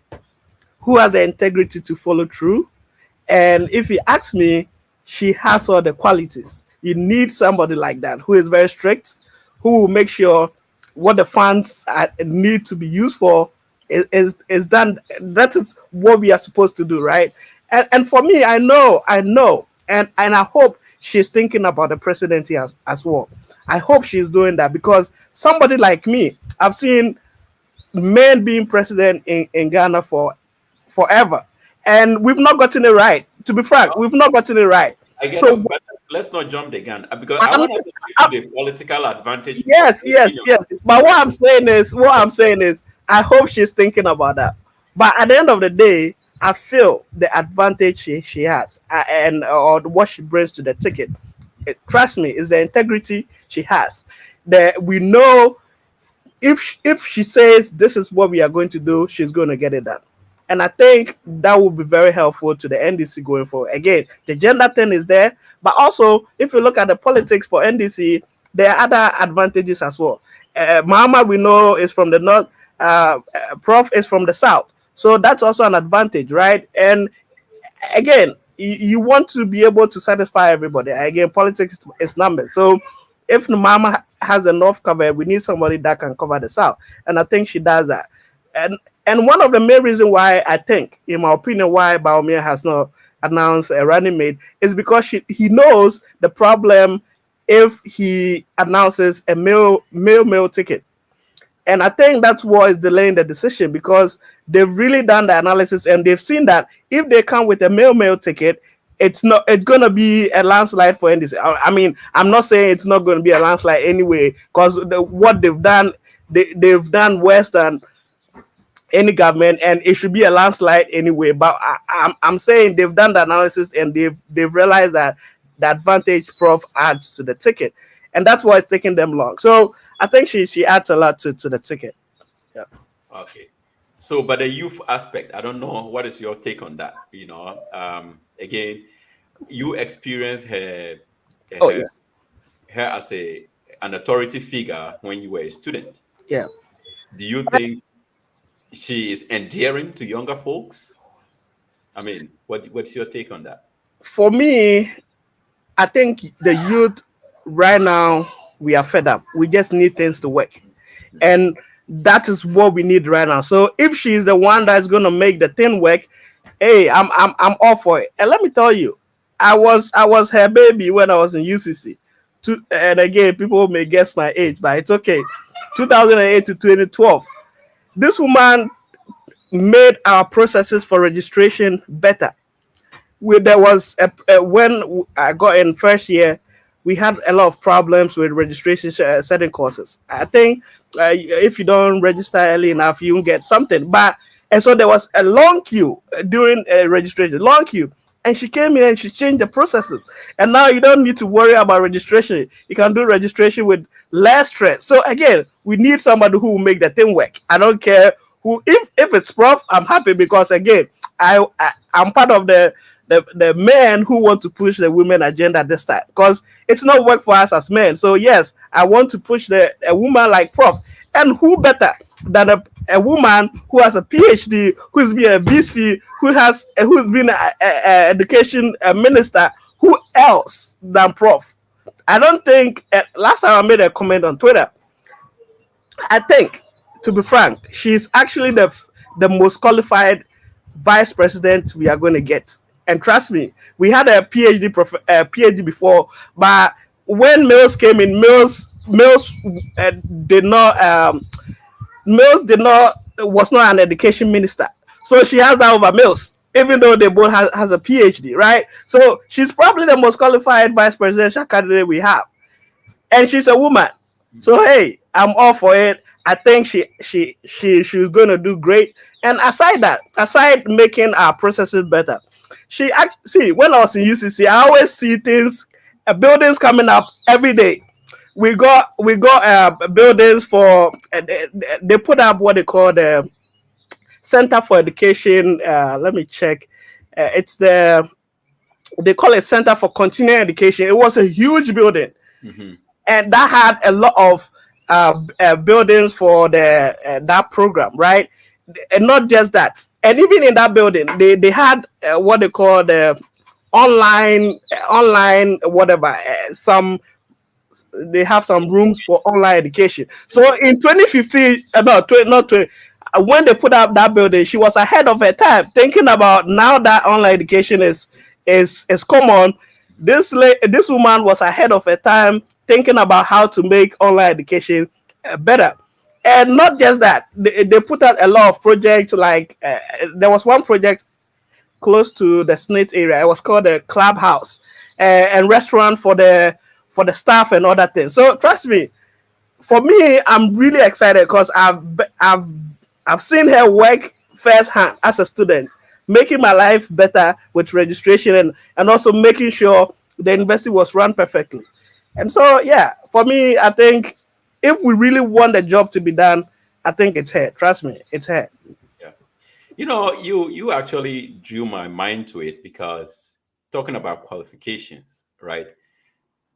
who has the integrity to follow through. And if you ask me, she has all the qualities. You need somebody like that who is very strict, who will make sure what the funds need to be used for is done. That is what we are supposed to do, right? And for me, I know, and I hope she's thinking about the presidency as well. I hope she's doing that, because somebody like me, I've seen men being president in Ghana for forever, and we've not gotten it right. To be frank, we've not gotten it right. I get it, but let's not jump the gun, because I want us to stick to the political advantage. Yes. But what I'm saying is, I hope she's thinking about that. But at the end of the day, I feel the advantage she has or what she brings to the ticket. Trust me, is the integrity she has. That we know if she says this is what we are going to do, she's going to get it done. And I think that will be very helpful to the NDC going forward. Again, the gender thing is there, but also if you look at the politics for NDC, there are other advantages as well. Mahama, we know, is from the north. Prof is from the south. So that's also an advantage, right? And again, you want to be able to satisfy everybody. Again, politics is numbers. So if Mama has enough cover, we need somebody that can cover the south. And I think she does that. And one of the main reasons why I think, in my opinion, why Bawumia has not announced a running mate is because he knows the problem if he announces a male ticket. And I think that's what is delaying the decision, because they've really done the analysis and they've seen that if they come with a male ticket, it's going to be a landslide for NDC. I mean, I'm not saying it's not going to be a landslide anyway, because what they've done, they've done worse than any government, and it should be a landslide anyway. But I'm saying they've done the analysis and they've realized that the advantage Prof adds to the ticket, and that's why it's taking them long. So I think she adds a lot to the ticket. Yeah. Okay. So, but the youth aspect, I don't know. What is your take on that? You know, again, you experience her as an authority figure when you were a student. Yeah. Do you think she is endearing to younger folks? I mean, what's your take on that? For me, I think the youth right now, we are fed up. We just need things to work. And that is what we need right now. So if she's the one that's going to make the thing work, hey, I'm all for it. And let me tell you, I was her baby when I was in UCC. And again, people may guess my age, but it's okay. 2008 to 2012. This woman made our processes for registration better. There was when I got in first year, we had a lot of problems with registration certain courses. I think if you don't register early enough, you won't get something. But and so there was a long queue during registration, long queue. And she came in and she changed the processes. And now you don't need to worry about registration. You can do registration with less stress. So again, we need somebody who will make the thing work. I don't care who. If it's Prof, I'm happy because again, I'm part of the men who want to push the women agenda this time because it's not work for us as men. So yes, I want to push a woman like Prof. And who better than a woman who has a PhD, who's been a VC, who's been an education minister? Who else than Prof? I don't think. Last time I made a comment on Twitter, I think, to be frank, she's actually the most qualified vice president we are going to get. And trust me, we had a PhD before, but when Mills came in, Mills was not an education minister, so she has that over Mills, even though they both has a PhD, right? So she's probably the most qualified vice presidential candidate we have, and she's a woman. So hey, I'm all for it. I think she's gonna do great. And aside making our processes better, she actually when I was in UCC, I always see things, buildings coming up every day. We got buildings for they put up what they call the Center for Education. Let me check. They call it Center for Continuing Education. It was a huge building, and that had a lot of buildings for that program, right? And not just that. And even in that building, they had what they call the online whatever. They have some rooms for online education. So in 2015, when they put up that building, she was ahead of her time, thinking about now that online education is common. This woman was ahead of her time, thinking about how to make online education better. And not just that, they put out a lot of projects. Like there was one project close to the Snit area. It was called the Clubhouse, and restaurant for the staff and other things. So trust me, for me, I'm really excited because I've seen her work firsthand as a student, making my life better with registration and also making sure the university was run perfectly. And so yeah, for me, I think if we really want the job to be done, I think it's her. Trust me, it's her. Yeah. You actually drew my mind to it because talking about qualifications, right?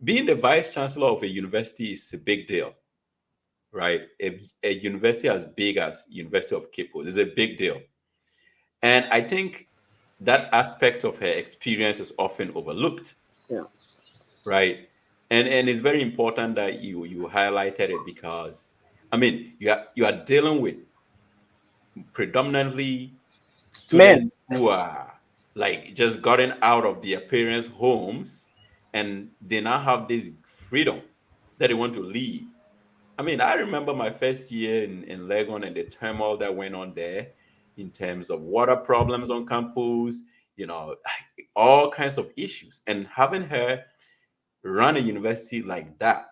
Being the vice chancellor of a university is a big deal, right? A university as big as University of Cape Coast is a big deal. And I think that aspect of her experience is often overlooked. Yeah. Right. And it's very important that you highlighted it because I mean you are dealing with predominantly students who are like just gotten out of their parents' homes and they now have this freedom that they want to leave. I mean, I remember my first year in Legon and the turmoil that went on there in terms of water problems on campus, all kinds of issues. And having her run a university like that,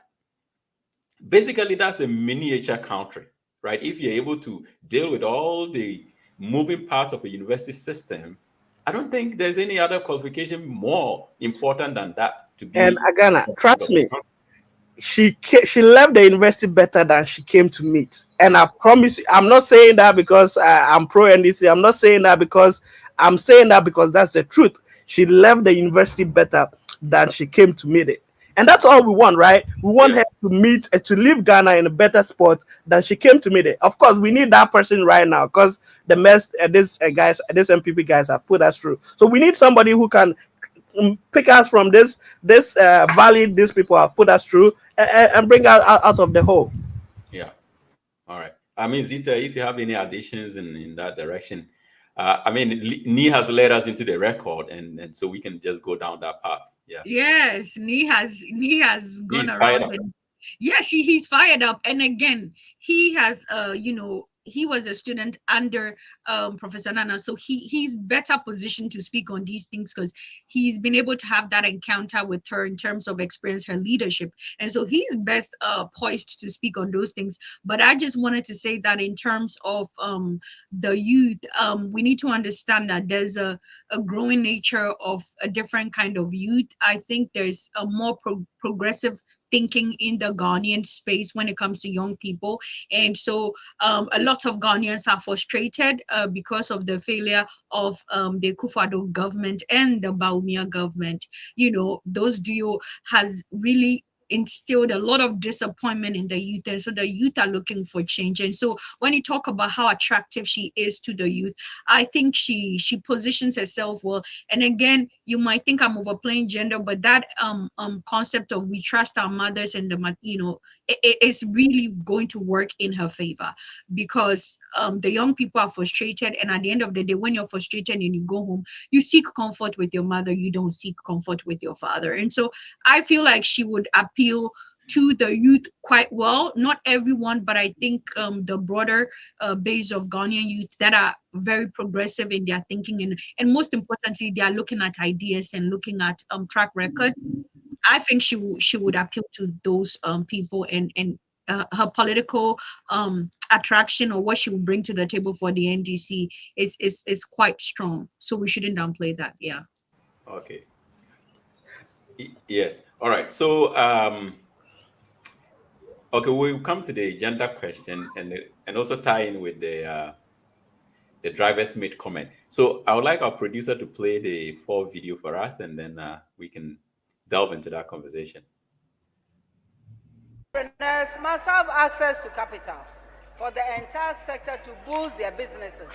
basically that's a miniature country, right? If you're able to deal with all the moving parts of a university system, I don't think there's any other qualification more important than that to be. And Agana, trust me, she left the university better than she came to meet. And I promise you, I'm not saying that because I'm pro NDC. I'm not saying that because I'm saying that because that's the truth. She left the university better than she came to meet it. And that's all we want, right? We want her to meet and to leave Ghana in a better spot than she came to meet it. Of course, we need that person right now because the mess these MPP guys have put us through. So we need somebody who can pick us from this valley these people have put us through and bring us out of the hole. Yeah. All right. I mean, Zita, if you have any additions in that direction, I mean, Nee has led us into the record, and so we can just go down that path. Yeah. Yes, Nee has gone He's around. fired up. He's fired up, and again, he has he was a student under Professor Nana, so he's better positioned to speak on these things because he's been able to have that encounter with her in terms of experience, her leadership, and so he's best poised to speak on those things. But I just wanted to say that in terms of the youth, we need to understand that there's a growing nature of a different kind of youth. I think there's a more progressive thinking in the Ghanaian space when it comes to young people. And so a lot of Ghanaians are frustrated because of the failure of the Akufo-Addo government and the Bawumia government. You know, those duo has really instilled a lot of disappointment in the youth, and so the youth are looking for change. And so when you talk about how attractive she is to the youth, I think she positions herself well. And again, you might think I'm overplaying gender, but that concept of we trust our mothers and the, you know, it is really going to work in her favor, because the young people are frustrated, and at the end of the day, when you're frustrated and you go home, you seek comfort with your mother, you don't seek comfort with your father. And so I feel like she would appeal to the youth quite well. Not everyone, but I think the broader base of Ghanaian youth that are very progressive in their thinking, and most importantly, they are looking at ideas and looking at track record. I think she would appeal to those people, and her political attraction, or what she will bring to the table for the NDC is quite strong. So we shouldn't downplay that. Yeah. Okay. Yes. All right. So, okay, we'll come to the gender question and also tie in with the driver's mate comment. So I would like our producer to play the full video for us, and then we can delve into that conversation. Entrepreneurs must have access to capital for the entire sector to boost their businesses.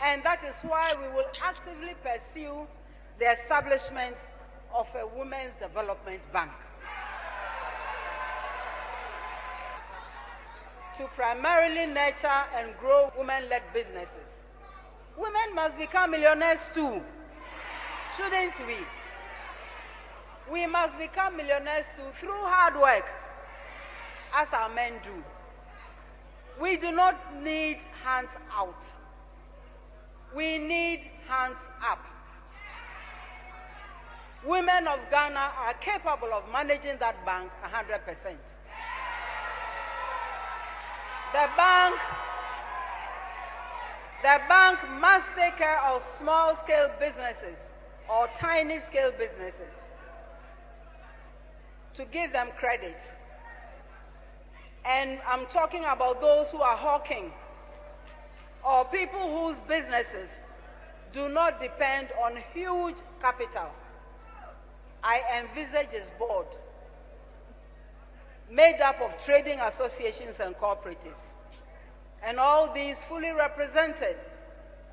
And that is why we will actively pursue the establishment of a Women's Development Bank to primarily nurture and grow women-led businesses. Women must become millionaires too, shouldn't we? We must become millionaires too through hard work, as our men do. We do not need hands out. We need hands up. Women of Ghana are capable of managing that bank 100%. The bank must take care of small-scale businesses or tiny-scale businesses to give them credit. And I'm talking about those who are hawking or people whose businesses do not depend on huge capital. I envisage a board made up of trading associations and cooperatives, and all these fully represented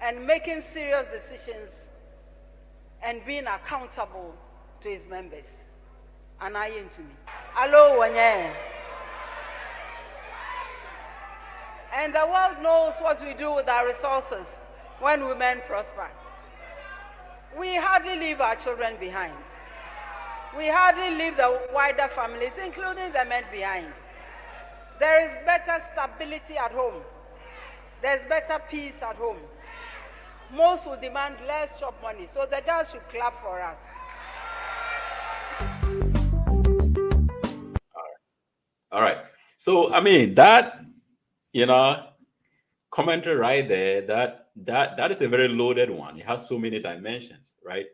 and making serious decisions and being accountable to its members. And I into me. Hello, Wanye. And the world knows what we do with our resources when women prosper. We hardly leave our children behind. We hardly leave the wider families, including the men, behind. There is better stability at home. There's better peace at home. Most will demand less chop money, so the girls should clap for us. All right. So, I mean, that, you know, commentary right there, that is a very loaded one. It has so many dimensions, right?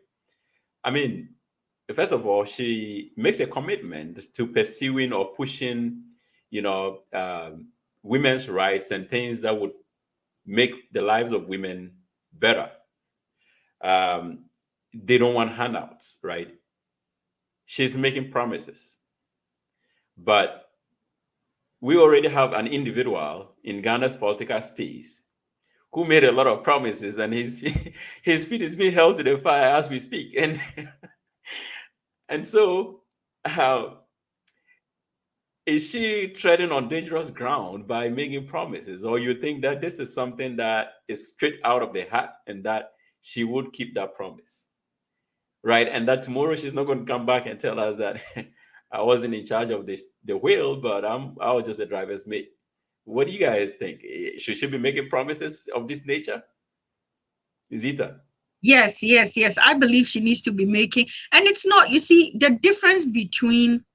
I mean, first of all, she makes a commitment to pursuing or pushing, you know, women's rights and things that would make the lives of women better. They don't want handouts, right? She's making promises. But we already have an individual in Ghana's political space who made a lot of promises, and his feet is being held to the fire as we speak. And so, is she treading on dangerous ground by making promises? Or you think that this is something that is straight out of the hat and that she would keep that promise, right? And that tomorrow she's not going to come back and tell us that I wasn't in charge of the wheel, but I was just a driver's mate. What do you guys think? Should she be making promises of this nature? Zita? Yes, yes, yes. I believe she needs to be making, and it's not, you see, the difference between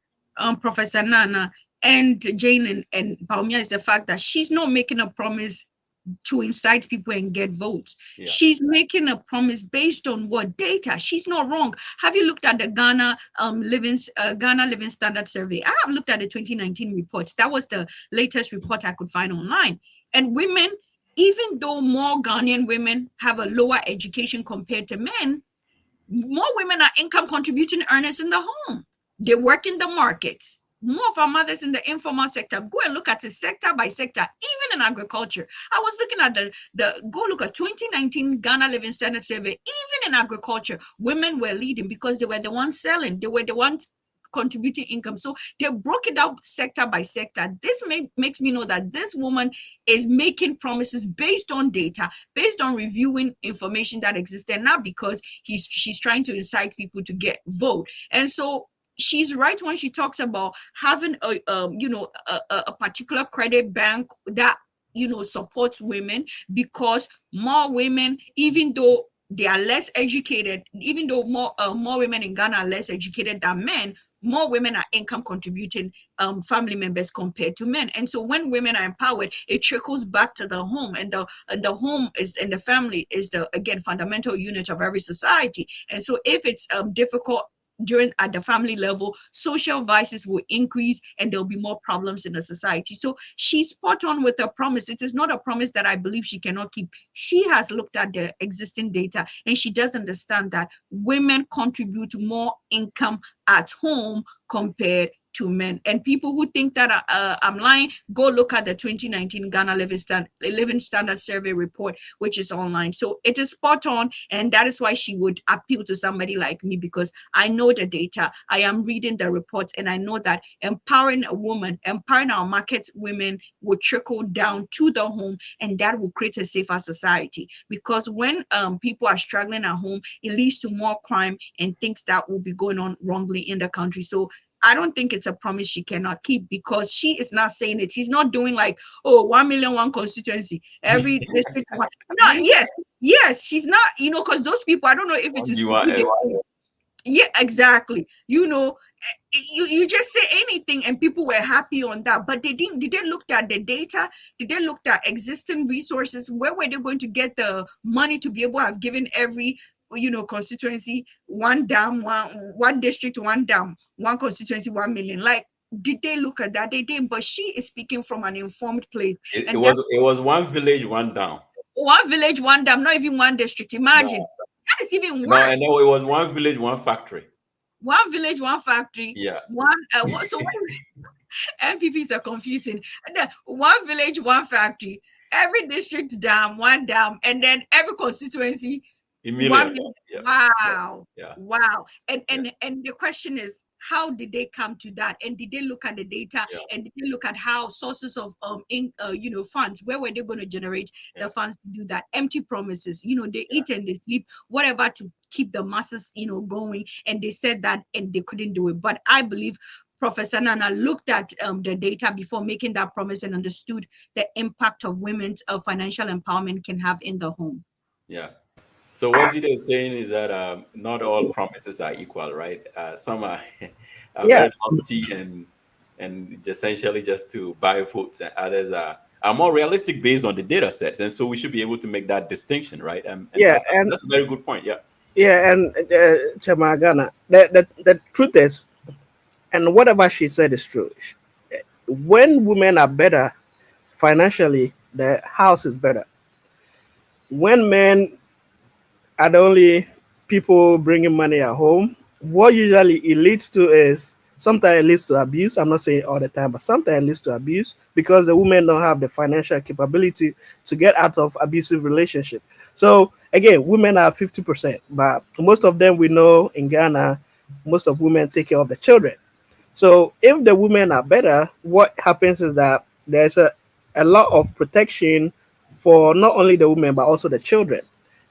Professor Nana and Jane and Baumia is the fact that she's not making a promise to incite people and get votes. Yeah. She's making a promise based on what data. She's not wrong. Have you looked at the Ghana Living Standard Survey? I have looked at the 2019 reports. That was the latest report I could find online. And women, even though more Ghanaian women have a lower education compared to men, more women are income contributing earners in the home. They work in the markets. More of our mothers in the informal sector. Go and look at it sector by sector, even in agriculture. I was looking at go look at 2019 Ghana Living Standard Survey. Even in agriculture, women were leading because they were the ones selling. They were the ones contributing income. So they broke it out sector by sector. This makes me know that this woman is making promises based on data, based on reviewing information that existed, not because she's trying to incite people to get vote. And so she's right when she talks about having a particular credit bank that supports women, because more women, even though they are less educated, even though more women in Ghana are less educated than men, more women are income contributing family members compared to men. And so when women are empowered, it trickles back to the home, and the home is, and the family is the, again, fundamental unit of every society. And so if it's difficult at the family level, social vices will increase and there'll be more problems in the society. So she's spot on with her promise. It is not a promise that I believe she cannot keep. She has looked at the existing data and she does understand that women contribute more income at home compared to men. And people who think that I'm lying, go look at the 2019 Ghana Living Standard Survey report, which is online. So it is spot on, and that is why she would appeal to somebody like me, because I know the data, I am reading the reports, and I know that empowering a woman, empowering our market women will trickle down to the home, and that will create a safer society. Because when people are struggling at home, it leads to more crime and things that will be going on wrongly in the country. So I don't think it's a promise she cannot keep, because she is not saying it. She's not doing like, 1 million, one constituency, every district. No, yes, she's not, because those people, I don't know if it is. Yeah, exactly. You just say anything and people were happy on that, but did they look at the data? Did they look at existing resources? Where were they going to get the money to be able to have given every constituency one dam, one district, one dam, one constituency, 1 million? Like, did they look at that? They didn't. But she is speaking from an informed place. It was one village, one dam. One village, one dam, not even one district. Imagine. No. That is even worse. No, I know it was one village, one factory. One village, one factory. Yeah. So MPPs are confusing. One village, one factory. Every district dam, one dam, and then every constituency. Immediately. Yeah. Wow. Yeah. Wow. And the question is, how did they come to that? And did they look at the data? Yeah. And did they look at how sources of funds, where were they going to generate the funds to do that? Empty promises. They eat and they sleep, whatever, to keep the masses going. And they said that and they couldn't do it. But I believe Professor Nana looked at the data before making that promise and understood the impact of women's financial empowerment can have in the home. Yeah. So what Zita is saying is that not all promises are equal, right? Some are very empty and essentially just to buy votes, and others are more realistic based on the data sets. And so we should be able to make that distinction, right? And that's a very good point. Yeah. Yeah, and Chamagana, the truth is, and whatever she said is true. When women are better financially, the house is better. When men are the only people bringing money at home, what usually it leads to is, sometimes it leads to abuse. I'm not saying all the time, but sometimes it leads to abuse because the women don't have the financial capability to get out of abusive relationship. So again, women are 50%, but most of them, we know in Ghana, most of women take care of the children. So if the women are better, what happens is that there's a lot of protection for not only the women, but also the children.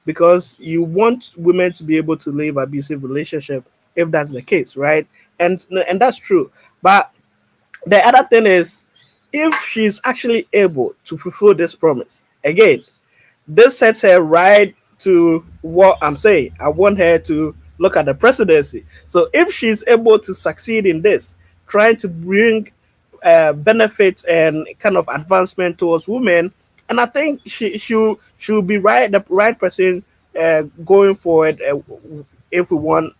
Because you want women to be able to live abusive relationship if that's the case, right? And that's true. But the other thing is, if she's actually able to fulfill this promise, again, this sets her right to what I'm saying. I want her to look at the presidency. So if she's able to succeed in this, trying to bring benefit and kind of advancement towards women, and I think she'll be the right person going forward if we want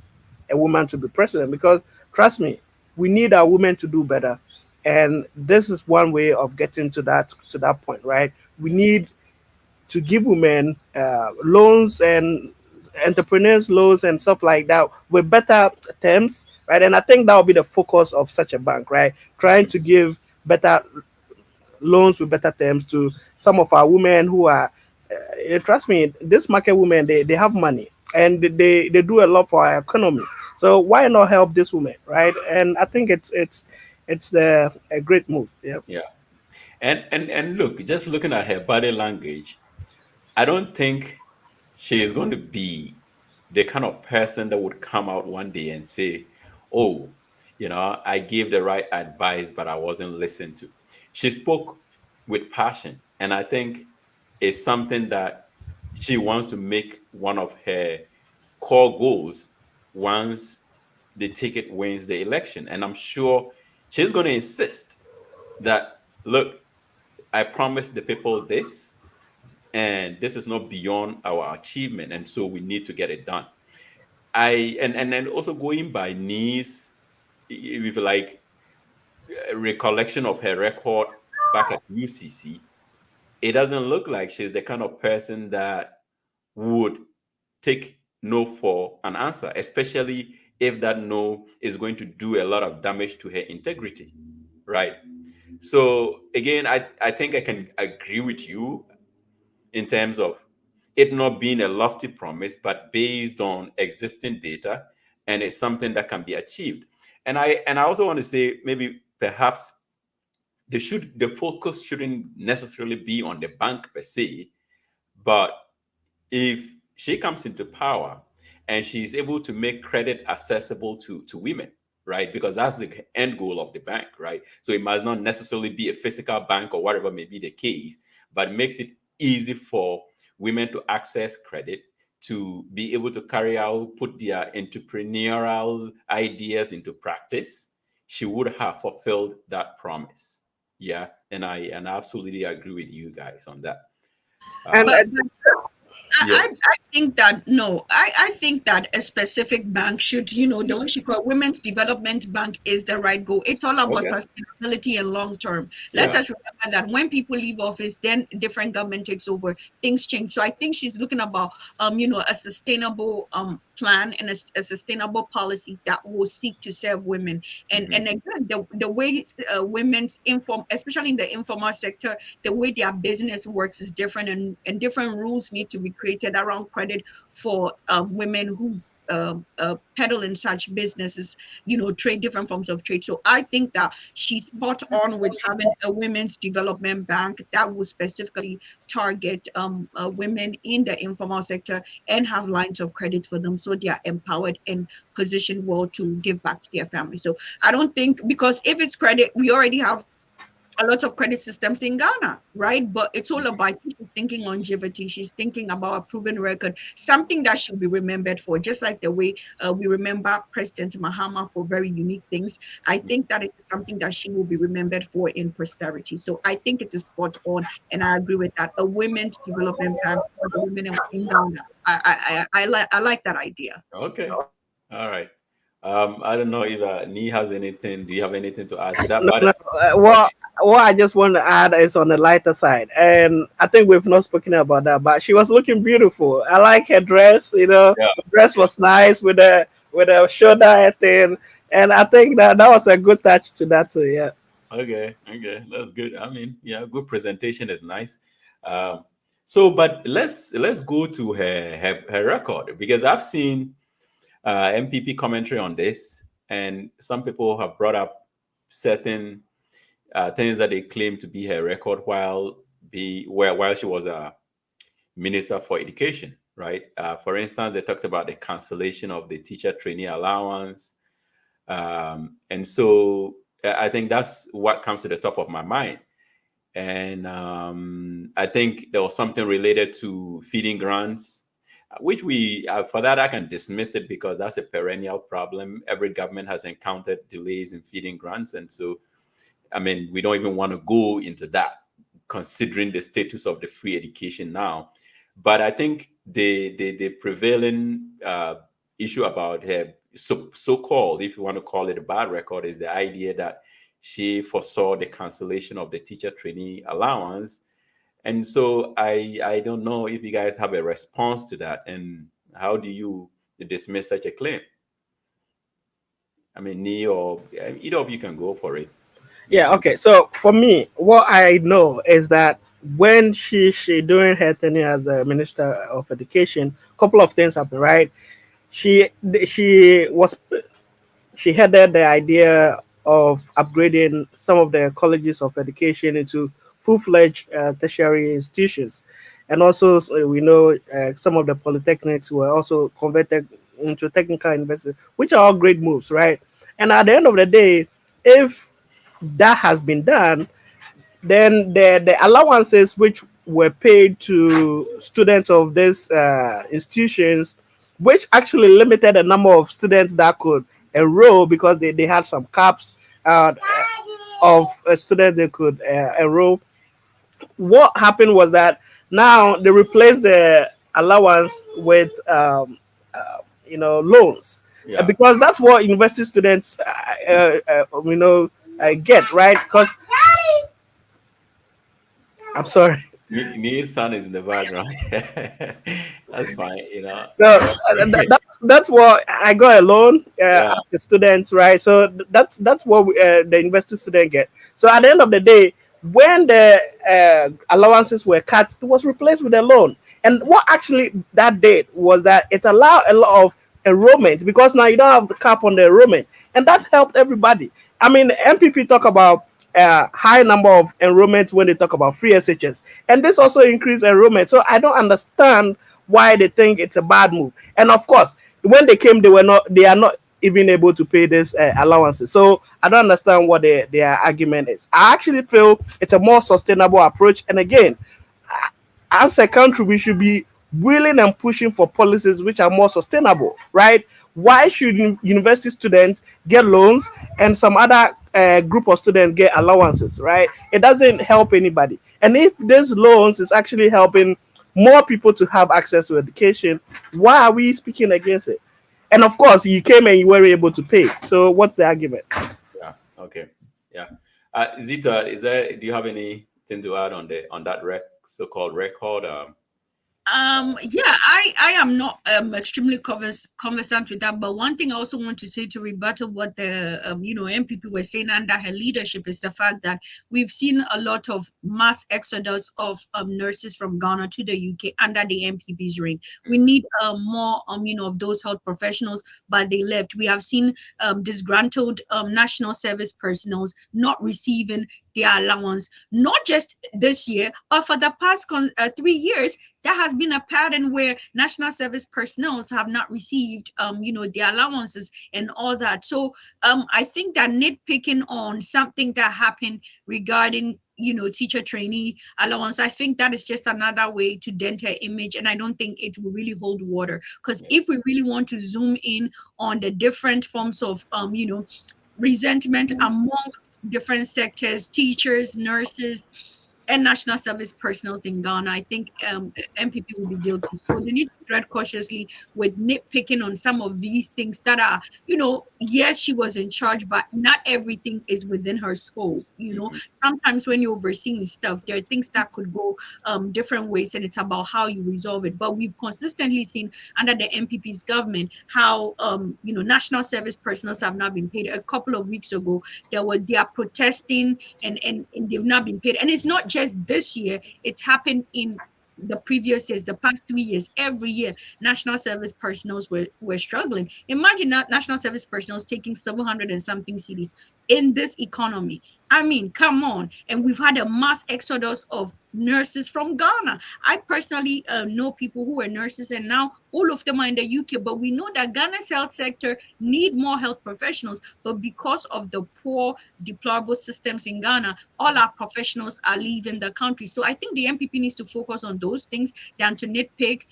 a woman to be president. Because trust me, we need our women to do better, and this is one way of getting to that point, right? We need to give women loans and entrepreneurs loans and stuff like that with better terms, right? And I think that will be the focus of such a bank, right? Trying to give better loans with better terms to some of our women who are, trust me, this market women, they have money and they do a lot for our economy. So why not help this woman, right? And I think a great move. Yeah. Yeah. And look, just looking at her body language, I don't think she is going to be the kind of person that would come out one day and say, "Oh, I gave the right advice, but I wasn't listened to." She spoke with passion, and I think it's something that she wants to make one of her core goals once the ticket wins the election. And I'm sure she's going to insist that, look, I promised the people this, and this is not beyond our achievement, and so we need to get it done. And then also going by niece, with like a recollection of her record back at UCC, it doesn't look like she's the kind of person that would take no for an answer, especially if that no is going to do a lot of damage to her integrity, right? So again, I think I can agree with you in terms of it not being a lofty promise, but based on existing data, and it's something that can be achieved. And I also want to say maybe perhaps the focus shouldn't necessarily be on the bank per se, but if she comes into power and she's able to make credit accessible to women, right? Because that's the end goal of the bank, right? So it must not necessarily be a physical bank or whatever may be the case, but makes it easy for women to access credit, to be able to put their entrepreneurial ideas into practice. She would have fulfilled that promise. Yeah, and I absolutely agree with you guys on that. And But Yes. I think that no, I think that a specific bank should, the one she called Women's Development Bank is the right goal. It's all about Okay. sustainability and long term. Let Yeah. us remember that when people leave office, then different government takes over, things change. So I think she's looking about a sustainable plan and a sustainable policy that will seek to serve women. And Mhm. and again, the way women's especially in the informal sector, the way their business works is different, and different rules need to be created around credit for women who peddle in such businesses, trade different forms of trade. So I think that she's spot on with having a women's development bank that will specifically target women in the informal sector and have lines of credit for them so they are empowered and positioned well to give back to their family. So I don't think, because if it's credit, we already have a lot of credit systems in Ghana, right? But it's all about, she's thinking longevity. She's thinking about a proven record, something that should be remembered for, just like the way we remember President Mahama for very unique things. I think that it is something that she will be remembered for in posterity. So I think it is spot on, and I agree with that. A women's development bank for the women in Ghana. I like that idea. Okay. All right. I don't know if Nee has anything. Do you have anything to add to that? no, But no, what I just want to add is on the lighter side, and I think we've not spoken about that, but she was looking beautiful. I like her dress. yeah, The dress was nice with a shoulder thing, and I think that was a good touch to that too. Yeah. okay, that's good. I mean, yeah, good presentation is nice. So, but let's go to her record, because I've seen MPP commentary on this, and some people have brought up certain things that they claim to be her record while she was a minister for education, right? For instance, they talked about the cancellation of the teacher trainee allowance, and so I think that's what comes to the top of my mind. And I think there was something related to feeding grants, which we, for that, I can dismiss it because that's a perennial problem. Every government has encountered delays in feeding grants. And so, I mean, we don't even want to go into that, considering the status of the free education now. But I think the prevailing issue about her so-called, if you want to call it a bad record, is the idea that she foresaw the cancellation of the teacher trainee allowance. And so I don't know if you guys have a response to that, and how do you dismiss such a claim? I mean, Nee or either of you can go for it. Yeah, okay. So for me, what I know is that when she during her tenure as the Minister of Education, a couple of things happened, right? She she was she headed the idea of upgrading some of the colleges of education into full-fledged tertiary institutions, and also we know some of the polytechnics were also converted into technical universities, which are all great moves, right? And at the end of the day, if that has been done, then the allowances which were paid to students of these institutions, which actually limited the number of students that could enroll because they had some caps of students they could enroll. What happened was that now they replaced the allowance with loans. Yeah. Because that's what university students get, right? Because I'm sorry. Neil's son is in the background. That's fine, you know. So that's what I got a loan Yeah. as a student, right? So that's what the university student get. So at the end of the day, when the allowances were cut, it was replaced with a loan. And what actually that did was that it allowed a lot of enrollment, because now you don't have the cap on the enrollment, and that helped everybody. I mean, MPP talk about high number of enrollment when they talk about free SHS, and this also increased enrollment. So I don't understand why they think it's a bad move. And of course, when they came, they are not even able to pay these allowances. So I don't understand what their argument is. I actually feel it's a more sustainable approach. And again, as a country, we should be willing and pushing for policies which are more sustainable, right? Why should university students get loans and some other group of students get allowances, right? It doesn't help anybody. And if these loans is actually helping more people to have access to education, why are we speaking against it? And of course, you came and you were able to pay. So what's the argument? Yeah. Okay. Yeah. Zita, do you have anything to add on that so-called record? Yeah, I am not extremely conversant with that, but one thing I also want to say to rebuttal what the MPP were saying under her leadership is the fact that we've seen a lot of mass exodus of nurses from Ghana to the UK under the MPP's reign. We need more of those health professionals, but they left. We have seen disgruntled national service personnel not receiving their allowance, not just this year, but for the past 3 years. There has been a pattern where national service personnel have not received, their allowances and all that. So I think that nitpicking on something that happened regarding, teacher trainee allowance, I think that is just another way to dent her image. And I don't think it will really hold water. Because if we really want to zoom in on the different forms of, resentment among different sectors, teachers, nurses, and national service personnel in Ghana, I think MPP will be guilty. So they need to tread cautiously with nitpicking on some of these things that are, yes, she was in charge, but not everything is within her scope. Sometimes when you're overseeing stuff, there are things that could go different ways, and it's about how you resolve it. But we've consistently seen under the MPP's government how, national service personnel have not been paid. A couple of weeks ago, they are protesting and they've not been paid. And it's not just this year, it's happened in the previous years, the past 3 years. Every year, national service personnel were struggling. Imagine that national service personnel taking 700 and something cedis. in this economy. I mean, come on. And we've had a mass exodus of nurses from Ghana. I personally know people who are nurses, and now all of them are in the UK. But we know that Ghana's health sector need more health professionals. But because of the poor, deplorable systems in Ghana, all our professionals are leaving the country. So I think the MPP needs to focus on those things than to nitpick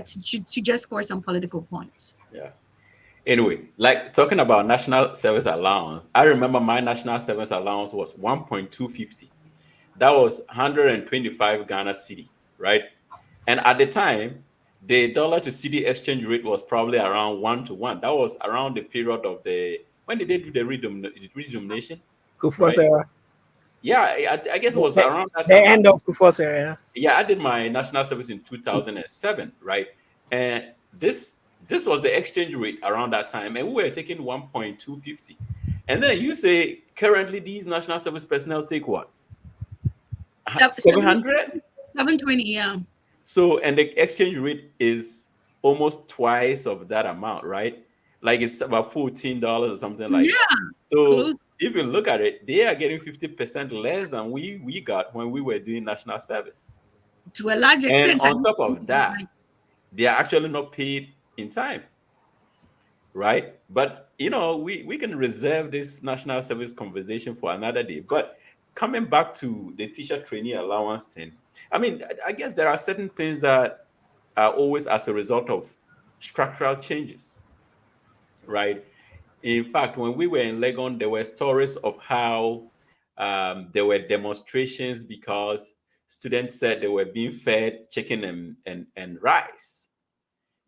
to just score some political points. Yeah. Anyway, like talking about national service allowance, I remember my national service allowance was 1.250. That was 125 Ghana cedi, right? And at the time, the dollar to cedi exchange rate was probably around 1 to 1. That was around the period of when did they do the redenomination? Kufuor's era. Yeah, I guess it was around that the time. end of Kufuor's era. Yeah, I did my national service in 2007, right? And this was the exchange rate around that time, and we were taking 1.250. And then you say currently these national service personnel take what? 700? 720, yeah. So, and the exchange rate is almost twice of that amount, right? Like it's about $14 or something like that. So cool. If you look at it, they are getting 50% less than we got when we were doing national service. To a large extent. And on top of that, they are actually not paid in time, right? But we can reserve this national service conversation for another day. But coming back to the teacher trainee allowance thing, I mean, I guess there are certain things that are always as a result of structural changes, right? In fact, when we were in Legon, there were stories of how there were demonstrations because students said they were being fed chicken and rice.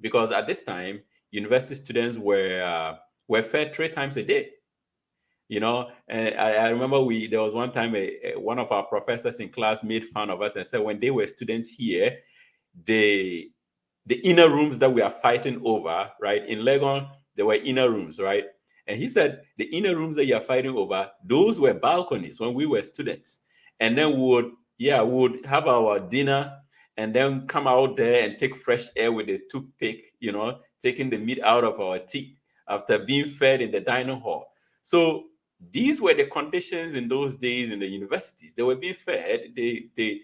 Because at this time, university students were fed 3 times a day. And I remember there was one time one of our professors in class made fun of us and said when they were students here, the inner rooms that we are fighting over, right? In Legon, there were inner rooms, right? And he said the inner rooms that you are fighting over, those were balconies when we were students. And then we would have our dinner and then come out there and take fresh air with a toothpick, taking the meat out of our teeth after being fed in the dining hall. So these were the conditions in those days in the universities. They were being fed. The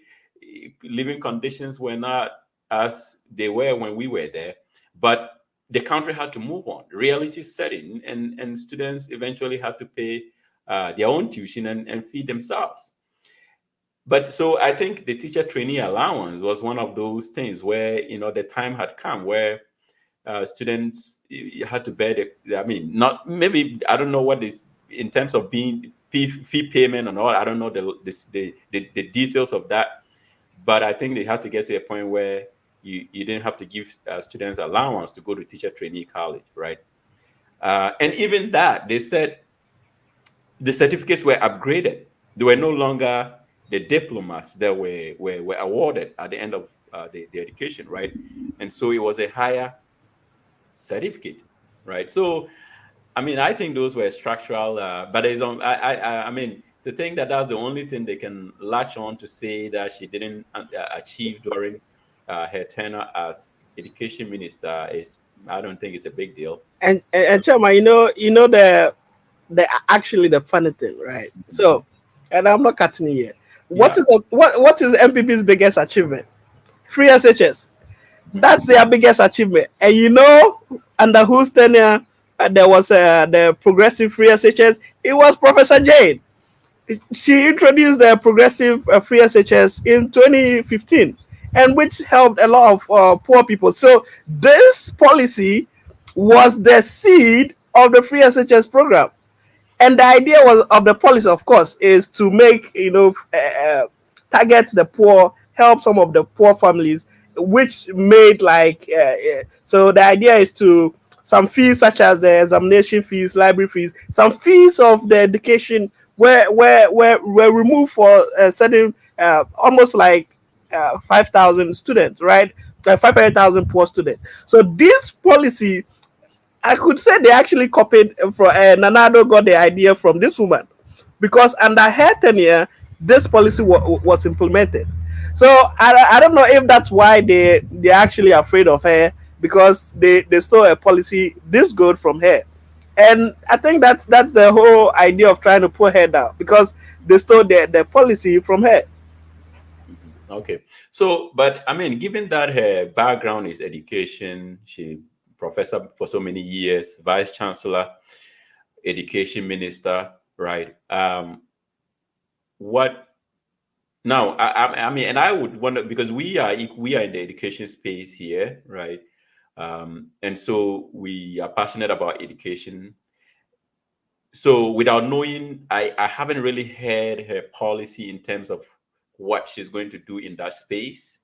living conditions were not as they were when we were there, but the country had to move on. Reality set in, and students eventually had to pay their own tuition and feed themselves. But so I think the teacher trainee allowance was one of those things where, the time had come where students had to bear I don't know what is in terms of being fee payment and all. I don't know the details of that, but I think they had to get to a point where you didn't have to give students allowance to go to teacher trainee college, right? And even that, they said the certificates were upgraded. They were no longer the diplomas that were awarded at the end of the education, right? And so it was a higher certificate, right? So, I mean, I think those were structural, but I mean, to think that that's the only thing they can latch on to say that she didn't achieve during her tenure as education minister I don't think it's a big deal. And Chama, the actually the funny thing, right? So, and I'm not cutting you yet. What is MPP's biggest achievement? Free SHS. That's their biggest achievement. And under whose tenure there was the progressive free SHS? It was Professor Jane. She introduced the progressive free SHS in 2015, and which helped a lot of poor people. So this policy was the seed of the free SHS program. And the idea of the policy, of course, is to make, target the poor, help some of the poor families, which made so the idea is to some fees such as the examination fees, library fees, some fees of the education were removed for a certain, almost like 5,000 students, right? 500,000 poor students. So this policy, I could say they actually copied from Nanado got the idea from this woman, because under her tenure, this policy was implemented. So I don't know if that's why they're actually afraid of her, because they stole a policy this good from her. And I think that's the whole idea of trying to put her down, because they stole the policy from her. Okay. So, but I mean, given that her background is education, she professor for so many years, vice chancellor, education minister, right? What now? I mean, and I would wonder, because we are in the education space here, right? And so we are passionate about education. So without knowing, I haven't really heard her policy in terms of what she's going to do in that space.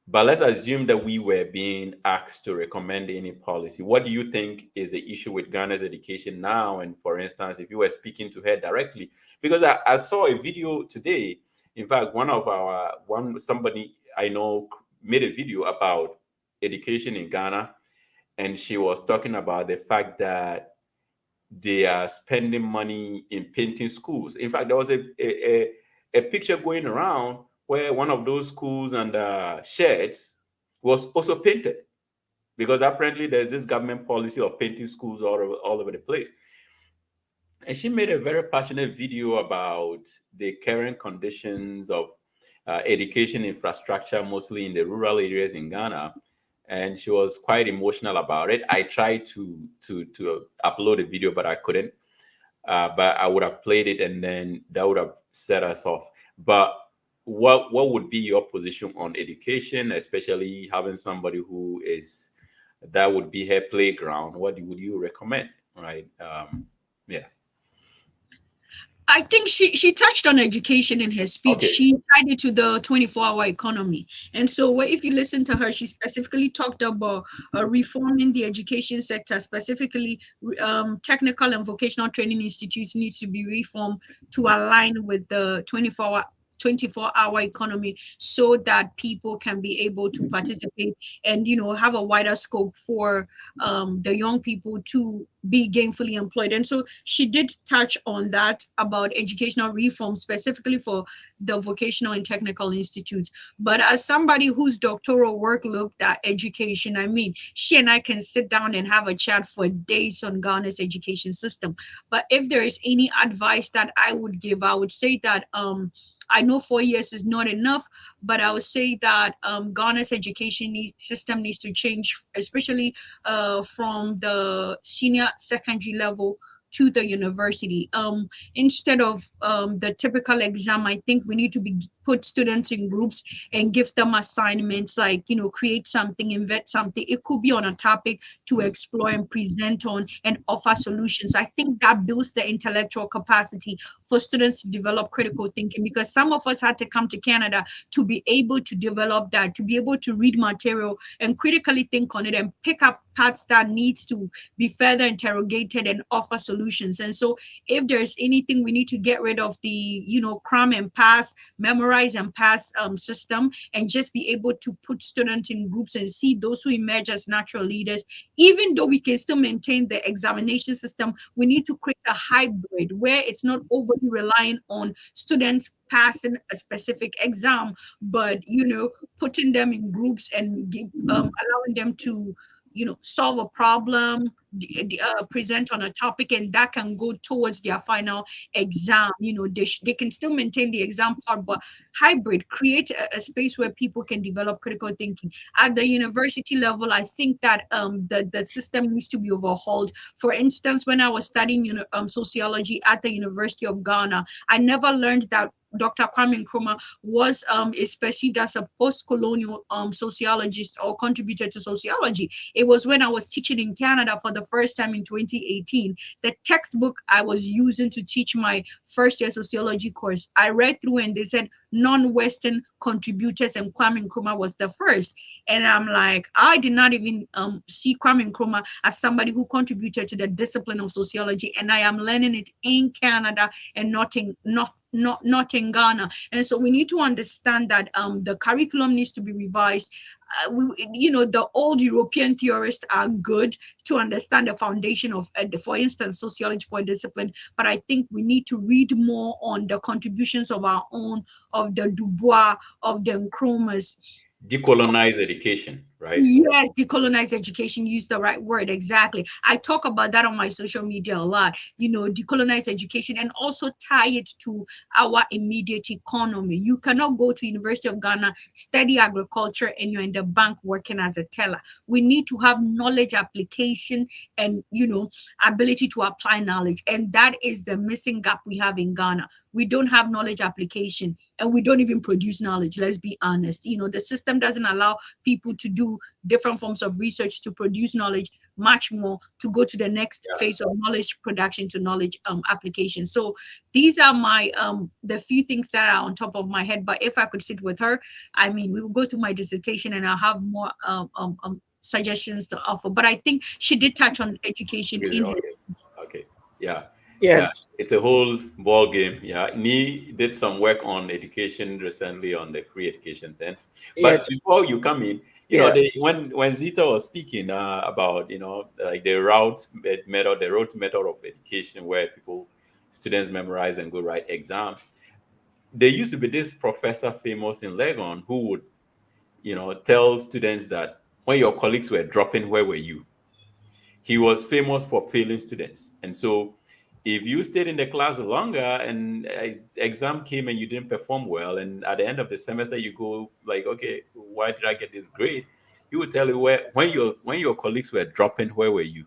But let's assume that we were being asked to recommend any policy. What do you think is the issue with Ghana's education now? And for instance, if you were speaking to her directly, because I saw a video today. In fact, somebody I know made a video about education in Ghana, and she was talking about the fact that they are spending money in painting schools. In fact, there was a picture going around where one of those schools and sheds was also painted, because apparently there's this government policy of painting schools all over the place. And she made a very passionate video about the current conditions of education infrastructure, mostly in the rural areas in Ghana. And she was quite emotional about it. I tried to upload a video, but I couldn't. But I would have played it, and then that would have set us off. But what would be your position on education, especially having somebody who is that would be her playground? What would you recommend? Right? Yeah. I think she touched on education in her speech. Okay. She tied it to the 24-hour economy. And so if you listen to her, she specifically talked about reforming the education sector, specifically technical and vocational training institutes needs to be reformed to align with the 24-hour economy, so that people can be able to participate and have a wider scope for the young people to be gainfully employed. And so she did touch on that about educational reform, specifically for the vocational and technical institutes. But as somebody whose doctoral work looked at education, I mean, she and I can sit down and have a chat for days on Ghana's education system. But if there is any advice that I would give, I would say that I know 4 years is not enough, but I would say that Ghana's education system needs to change, especially from the senior secondary level to the university. Instead of the typical exam, I think we need to put students in groups and give them assignments, like create something, invent something. It could be on a topic to explore and present on and offer solutions. I think that builds the intellectual capacity for students to develop critical thinking, because some of us had to come to Canada to be able to develop that, to be able to read material and critically think on it and pick up parts that needs to be further interrogated and offer solutions. And so if there's anything, we need to get rid of the cram and pass, memorize and pass system, and just be able to put students in groups and see those who emerge as natural leaders. Even though we can still maintain the examination system, we need to create a hybrid where it's not overly relying on students passing a specific exam, but putting them in groups and allowing them to solve a problem, present on a topic, and that can go towards their final exam. They can still maintain the exam part, but hybrid, create a space where people can develop critical thinking. At the university level, I think that the system needs to be overhauled. For instance, when I was studying sociology at the University of Ghana, I never learned that Dr. Kwame Nkrumah is perceived as a post-colonial sociologist or contributor to sociology. It was when I was teaching in Canada for the first time in 2018, the textbook I was using to teach my first year sociology course, I read through and they said non-Western contributors, and Kwame Nkrumah was the first. And I'm like, I did not even see Kwame Nkrumah as somebody who contributed to the discipline of sociology, and I am learning it in Canada and not in Ghana. And so we need to understand that the curriculum needs to be revised. The old European theorists are good to understand the foundation of, for instance, sociology for a discipline. But I think we need to read more on the contributions of our own, of the Dubois, of the Nkrumahs. Decolonize education. right? Yes, decolonize education, use the right word. Exactly. I talk about that on my social media a lot. Decolonize education and also tie it to our immediate economy. You cannot go to University of Ghana, study agriculture, and you're in the bank working as a teller. We need to have knowledge application and, ability to apply knowledge. And that is the missing gap we have in Ghana. We don't have knowledge application and we don't even produce knowledge. Let's be honest. The system doesn't allow people to do different forms of research to produce knowledge, much more to go to the next phase of knowledge production to knowledge application. So these are my the few things that are on top of my head. But if I could sit with her, we will go through my dissertation and I'll have more suggestions to offer. But I think she did touch on education in her. Okay. Yeah. Yeah. It's a whole ball game. Yeah, Nee did some work on education recently on the free education thing. But before you come in, when Zita was speaking about like the rote method of education where students memorize and go write exam, there used to be this professor famous in Legon who would tell students that when your colleagues were dropping, where were you? He was famous for failing students, and so if you stayed in the class longer and exam came and you didn't perform well, and at the end of the semester you go like, okay, why did I get this grade? He would tell you when your colleagues were dropping, where were you?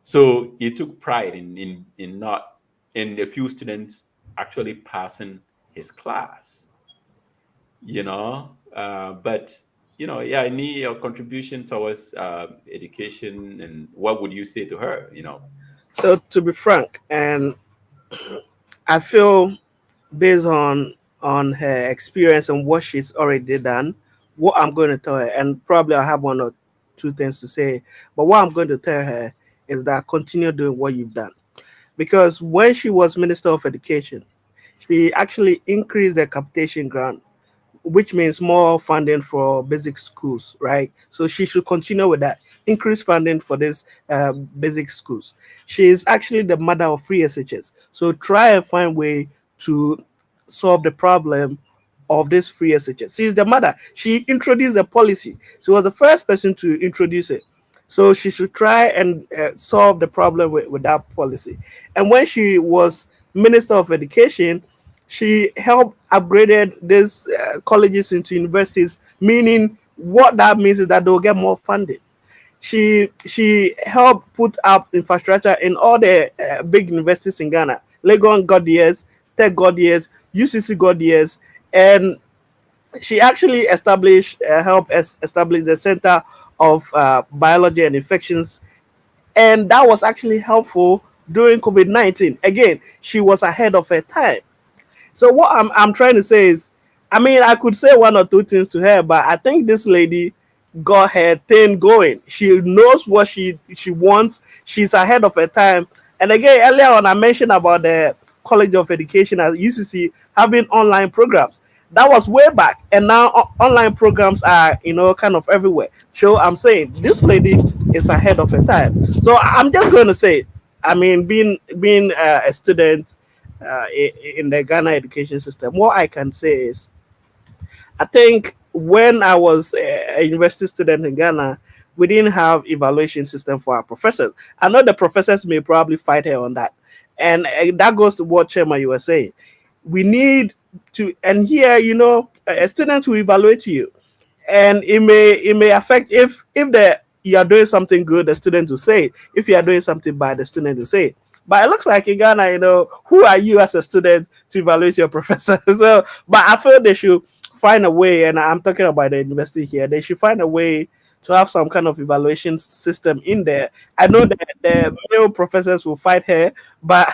So he took pride in a few students actually passing his class, but I need your contribution towards education, and what would you say to her? So to be frank, and I feel based on her experience and what she's already done, what I'm going to tell her, and probably I have one or two things to say, but what I'm going to tell her is that continue doing what you've done. Because when she was Minister of Education, she actually increased the capitation grant, which means more funding for basic schools, right? So she should continue with that, increase funding for this basic schools. She is actually the mother of free SHS. So try and find way to solve the problem of this free SHS. She's the mother. She introduced a policy. She was the first person to introduce it. So she should try and solve the problem with that policy. And when she was Minister of Education, she helped upgraded these colleges into universities, meaning what that means is that they'll get more funding. She helped put up infrastructure in all the big universities in Ghana. Legon got theirs, Tech got theirs, UCC got theirs, and she actually helped establish the Center of Biology and Infections, and that was actually helpful during COVID-19. Again, she was ahead of her time. So what I'm trying to say is, I could say one or two things to her, but I think this lady got her thing going. She knows what she wants. She's ahead of her time. And again, earlier on, I mentioned about the College of Education at UCC having online programs. That was way back, and now online programs are kind of everywhere. So I'm saying this lady is ahead of her time. So I'm just going to say, being a student in the Ghana education system, what I can say is, I think when I was a university student in Ghana, we didn't have evaluation system for our professors. I know the professors may probably fight her on that, and that goes to what Chairman you were saying. We need to, and here a student will evaluate you, and it may affect if you are doing something good, the student will say it. If you are doing something bad, the student will say it. But it looks like in Ghana, who are you as a student to evaluate your professor? So, but I feel they should find a way, and I'm talking about the university here, they should find a way to have some kind of evaluation system in there. I know that the male professors will fight her, but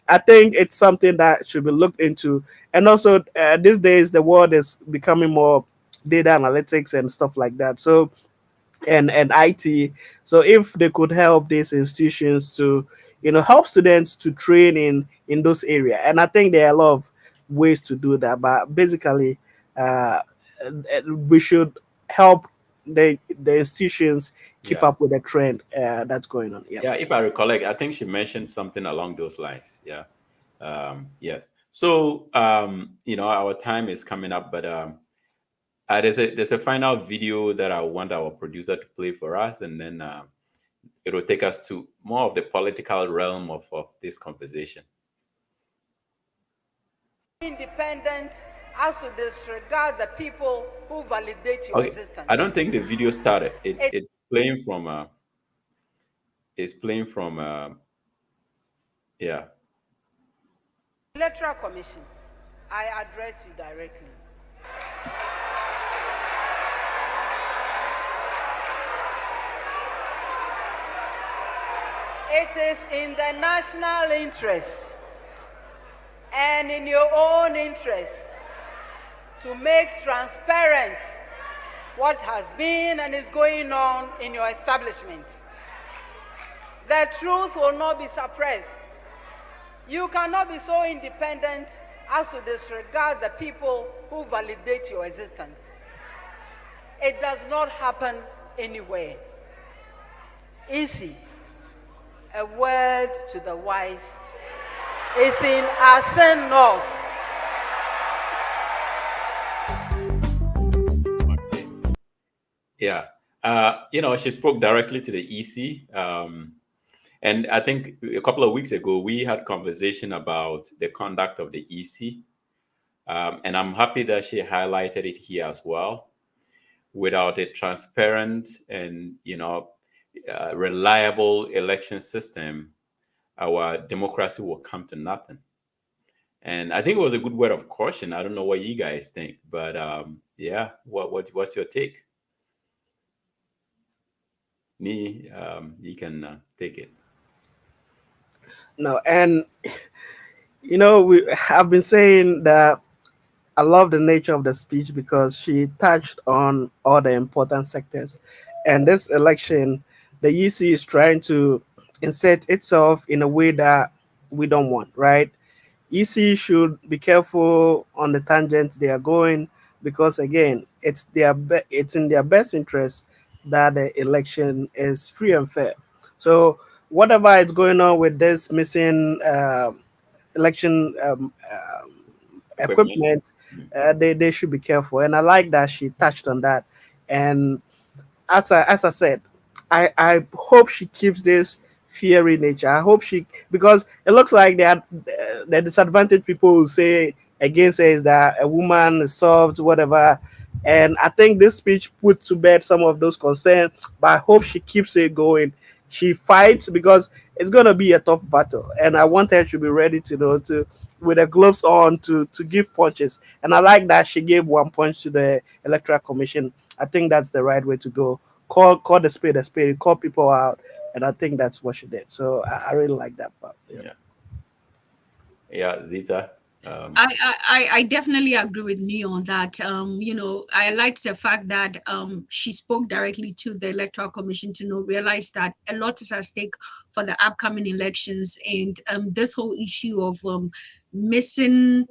I think it's something that should be looked into. And also, these days, the world is becoming more data analytics and stuff like that. So, and IT. So if they could help these institutions to help students to train in those areas, and I think there are a lot of ways to do that, but basically we should help the institutions keep up with the trend that's going on. Yeah, if I recollect, I think she mentioned something along those lines. Yes. So our time is coming up, but There's a final video that I want our producer to play for us, and then it will take us to more of the political realm of this conversation. Independent as to disregard the people who validate your Okay, existence. I don't think the video started. It's playing from yeah. Electoral Commission, I address you directly. It is in the national interest and in your own interest to make transparent what has been and is going on in your establishment. The truth will not be suppressed. You cannot be so independent as to disregard the people who validate your existence. It does not happen anywhere. Easy. A word to the wise is in Asen North. Yeah. She spoke directly to the EC. And I think a couple of weeks ago, we had conversation about the conduct of the EC. And I'm happy that she highlighted it here as well. Without a transparent and, reliable election system, our democracy will come to nothing. And I think it was a good word of caution. I don't know what you guys think, but yeah, what's your take? Me, you can take it. No, and I've been saying that I love the nature of the speech because she touched on all the important sectors. And this election, the EC is trying to insert itself in a way that we don't want, right? EC should be careful on the tangents they are going because again, it's in their best interest that the election is free and fair. So whatever is going on with this missing election equipment, they should be careful. And I like that she touched on that. And as I said, I hope she keeps this fiery nature. I hope because it looks like the disadvantaged people will say against her is that a woman is soft, whatever. And I think this speech put to bed some of those concerns, but I hope she keeps it going. She fights because it's gonna be a tough battle, and I want her to be ready to with the gloves on to give punches. And I like that she gave one punch to the Electoral Commission. I think that's the right way to go. Call the spade a spade, call people out, and I think that's what she did. So I really like that part. Yeah, Zita. I definitely agree with Neil on that. I liked the fact that she spoke directly to the Electoral Commission to realize that a lot is at stake for the upcoming elections, and this whole issue of missing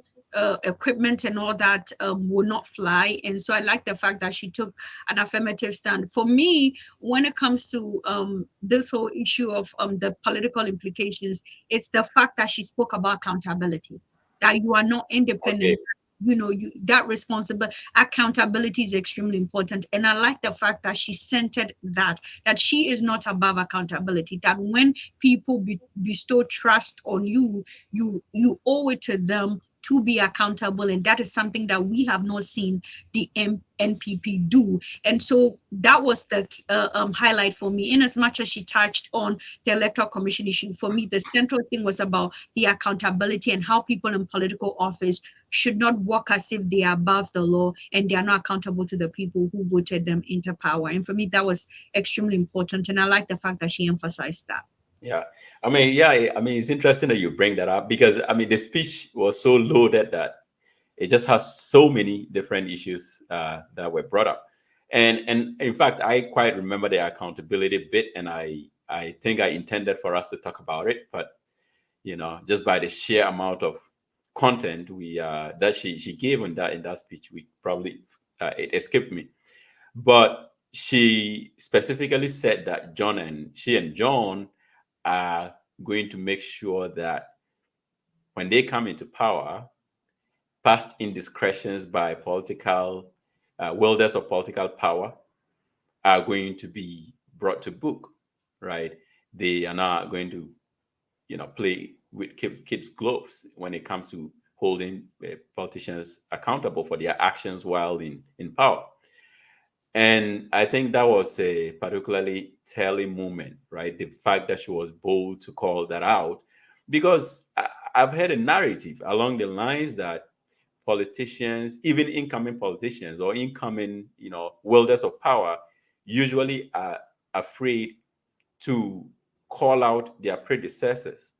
equipment and all that will not fly. And so I like the fact that she took an affirmative stand. For me, when it comes to this whole issue of the political implications, it's the fact that she spoke about accountability, that you are not independent. Okay. That responsible accountability is extremely important. And I like the fact that she centered that she is not above accountability, that when people bestow trust on you, you owe it to them to be accountable. And that is something that we have not seen the NPP do. And so that was the highlight for me. In as much as she touched on the Electoral Commission issue, for me, the central thing was about the accountability and how people in political office should not work as if they are above the law and they are not accountable to the people who voted them into power. And for me, that was extremely important. And I like the fact that she emphasized that. Yeah. It's interesting that you bring that up because, the speech was so loaded that it just has so many different issues that were brought up. And in fact, I quite remember the accountability bit, and I think I intended for us to talk about it, but, just by the sheer amount of content that she gave in that speech, we probably, it escaped me. But she specifically said that she and John are going to make sure that when they come into power, past indiscretions by political wielders of political power are going to be brought to book, right? They are not going to, play with kids' gloves when it comes to holding politicians accountable for their actions while in power. And I think that was a particularly telling moment, right? The fact that she was bold to call that out, because I've heard a narrative along the lines that politicians, even incoming politicians or incoming, wielders of power, usually are afraid to call out their predecessors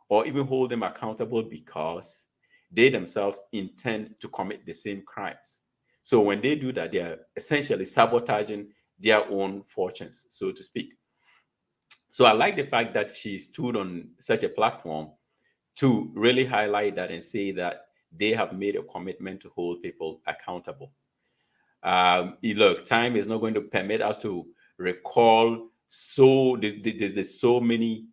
or even hold them accountable because they themselves intend to commit the same crimes. So when they do that, they are essentially sabotaging their own fortunes, so to speak. So I like the fact that she stood on such a platform to really highlight that and say that they have made a commitment to hold people accountable. Look, time is not going to permit us to recall there's so many,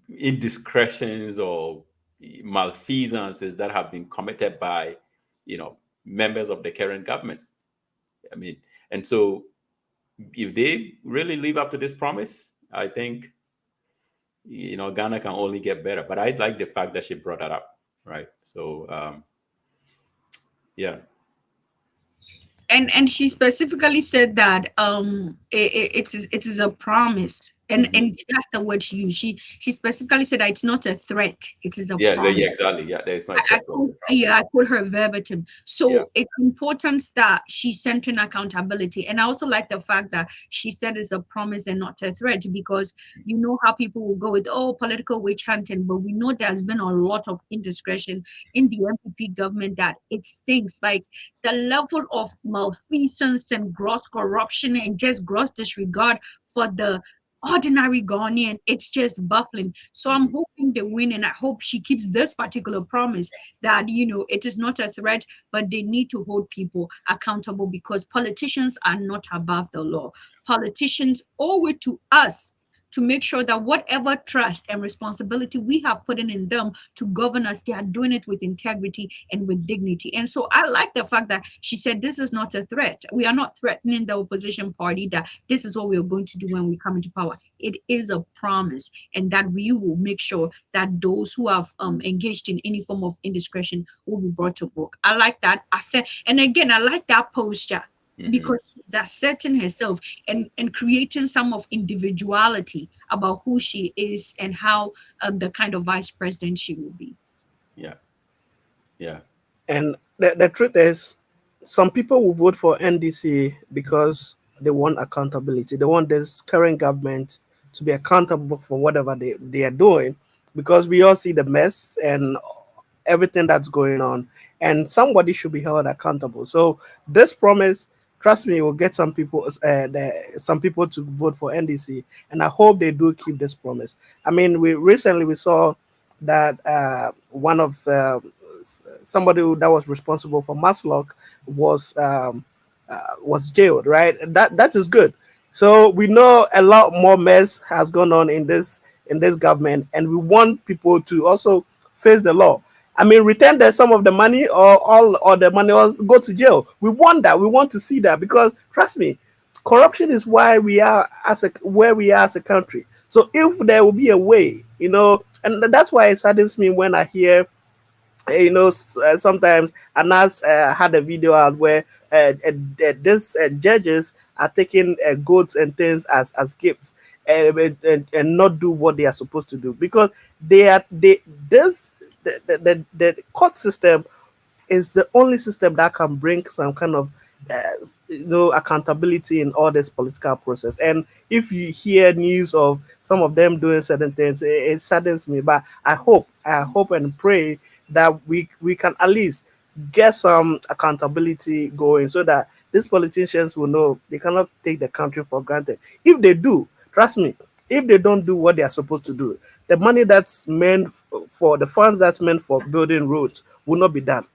indiscretions or malfeasances that have been committed by, members of the current government. I mean, and so if they really live up to this promise, I think, Ghana can only get better. But I like the fact that she brought that up, right? So, yeah. And she specifically said that it is a promise, and that's the word she used. She specifically said that it's not a threat, it is a promise. Yeah, exactly. Yeah, there's not. I quote her verbatim. So it's important that she's centering accountability, and I also like the fact that she said it's a promise and not a threat, because you know how people will go with political witch hunting, but we know there's been a lot of indiscretion in the MPP government that it stinks. Like the level of malfeasance and gross corruption and just gross disregard for the ordinary Ghanaian, it's just baffling. So I'm hoping they win, and I hope she keeps this particular promise that, it is not a threat, but they need to hold people accountable, because politicians are not above the law. Politicians owe it to us to make sure that whatever trust and responsibility we have put in them to govern us, they are doing it with integrity and with dignity. And so I like the fact that she said this is not a threat. We are not threatening the opposition party that this is what we are going to do when we come into power. It is a promise, and that we will make sure that those who have engaged in any form of indiscretion will be brought to book. I like that. And again, I like that posture. Because she's asserting herself and creating some of individuality about who she is and how the kind of vice president she will be. Yeah. And the truth is, some people will vote for NDC because they want accountability. They want this current government to be accountable for whatever they are doing, because we all see the mess and everything that's going on, and somebody should be held accountable. So this promise, trust me, will get some people to vote for NDC, and I hope they do keep this promise. I mean, we recently saw that one of somebody that was responsible for Maslock was jailed, right? That is good. So we know a lot more mess has gone on in this government, and we want people to also face the law. I mean, return some of the money, or the money, or go to jail. We want that. We want to see that, because trust me, corruption is why we are where we are as a country. So if there will be a way, and that's why it saddens me when I hear, sometimes Anas had a video out where these judges are taking goods and things as gifts, and not do what they are supposed to do, because the court system is the only system that can bring some kind of accountability in all this political process. And if you hear news of some of them doing certain things, it saddens me. But I hope and pray that we can at least get some accountability going, so that these politicians will know they cannot take the country for granted. If they do, trust me, if they don't do what they are supposed to do, the money that's meant for the funds that's meant for building roads will not be done.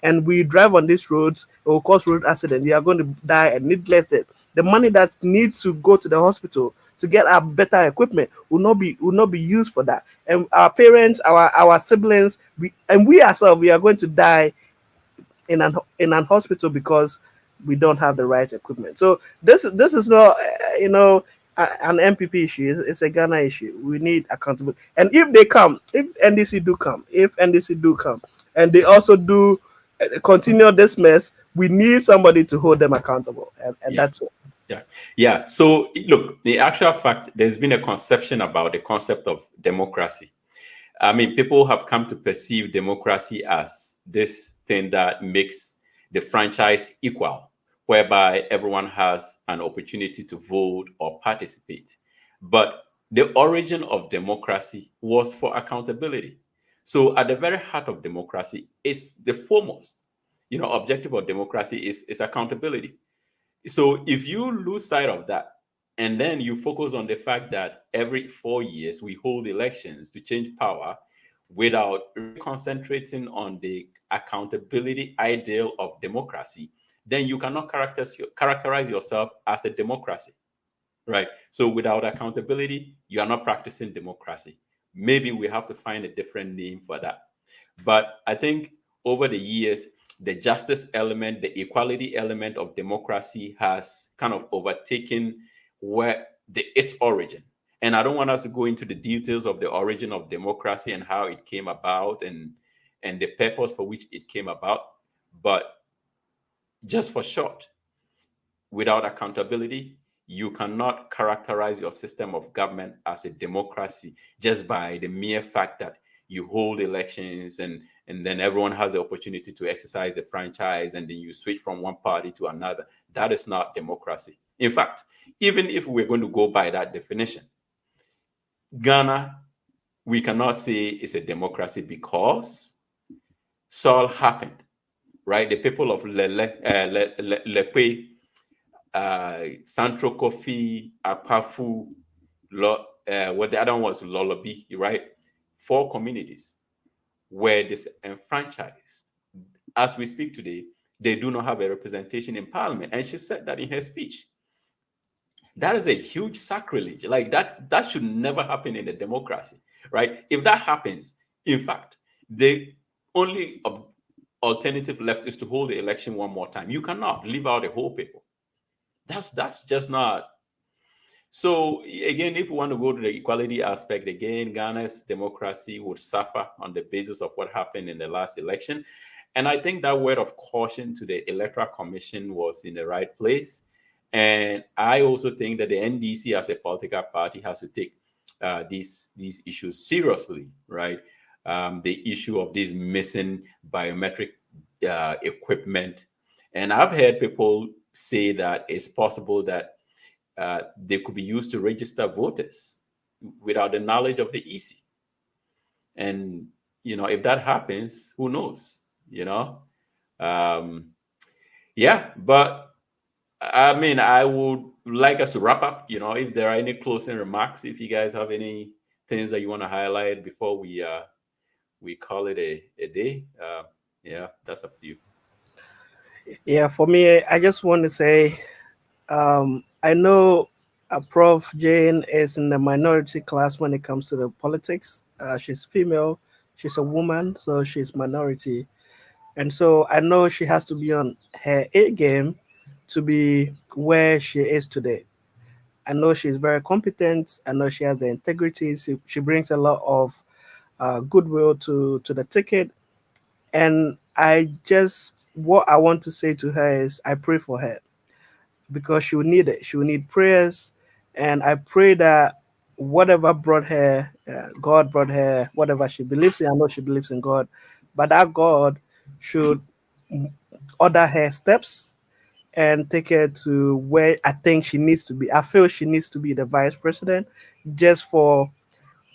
And we drive on these roads, it will cause road accident. We are going to die and needless death. The money that needs to go to the hospital to get our better equipment will not be used for that. And our parents, our siblings, we ourselves, we are going to die in an hospital because we don't have the right equipment. So this is not an MPP issue. It's a Ghana issue. We need accountability. And if they come, if NDC do come, and they also do continue this mess, we need somebody to hold them accountable, and that's it. Yeah. So look, the actual fact, there's been a conception about the concept of democracy. I mean, people have come to perceive democracy as this thing that makes the franchise equal, whereby everyone has an opportunity to vote or participate. But the origin of democracy was for accountability. So at the very heart of democracy is the foremost, objective of democracy is accountability. So if you lose sight of that, and then you focus on the fact that every 4 years we hold elections to change power without concentrating on the accountability ideal of democracy, then you cannot characterize yourself as a democracy, right? So without accountability, you are not practicing democracy. Maybe we have to find a different name for that. But I think over the years, the justice element, the equality element of democracy has kind of overtaken its origin. And I don't want us to go into the details of the origin of democracy and how it came about and the purpose for which it came about. But just for short, without accountability, you cannot characterize your system of government as a democracy just by the mere fact that you hold elections and then everyone has the opportunity to exercise the franchise and then you switch from one party to another. That is not democracy. In fact, even if we're going to go by that definition, Ghana, we cannot say is a democracy because Saul happened, right? The people of Lepe, Santro Kofi, Apafu, what the other one was Lolobi, right? 4 communities were disenfranchised. As we speak today, they do not have a representation in parliament. And she said that in her speech. That is a huge sacrilege. Like that should never happen in a democracy, right? If that happens, in fact, the only alternative left is to hold the election one more time. You cannot leave out the whole people. That's just not. So again, if we want to go to the equality aspect, again, Ghana's democracy would suffer on the basis of what happened in the last election. And I think that word of caution to the Electoral Commission was in the right place. And I also think that the NDC as a political party has to take these issues seriously, right? The issue of this missing biometric equipment. And I've heard people say that it's possible that they could be used to register voters without the knowledge of the EC. And, if that happens, who knows, yeah, but I mean, I would like us to wrap up, if there are any closing remarks, if you guys have any things that you want to highlight before we call it a day. Yeah, that's up to you. Yeah, for me, I just want to say, I know Prof. Jane is in the minority class when it comes to the politics. She's female, she's a woman, so she's minority. And so I know she has to be on her A game to be where she is today. I know she's very competent. I know she has the integrity. She brings a lot of goodwill to the ticket. And what I want to say to her is I pray for her because she will need it. She will need prayers. And I pray that whatever brought her, God brought her, whatever she believes in, I know she believes in God, but that God should order her steps and take her to where I think she needs to be. I feel she needs to be the vice president just for,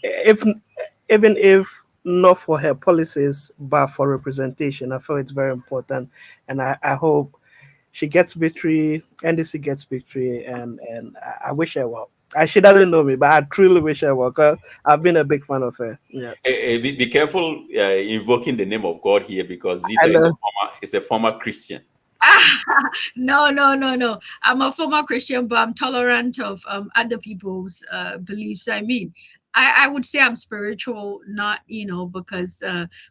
even if not for her policies, but for representation. I feel it's very important. And I hope she gets victory, NDC gets victory, and I wish her well. She doesn't know me, but I truly wish her well because I've been a big fan of her. Yeah. Be careful invoking the name of God here because Zito is a former Christian. No. I'm a former Christian, but I'm tolerant of other people's beliefs. I mean, I would say I'm spiritual, not, because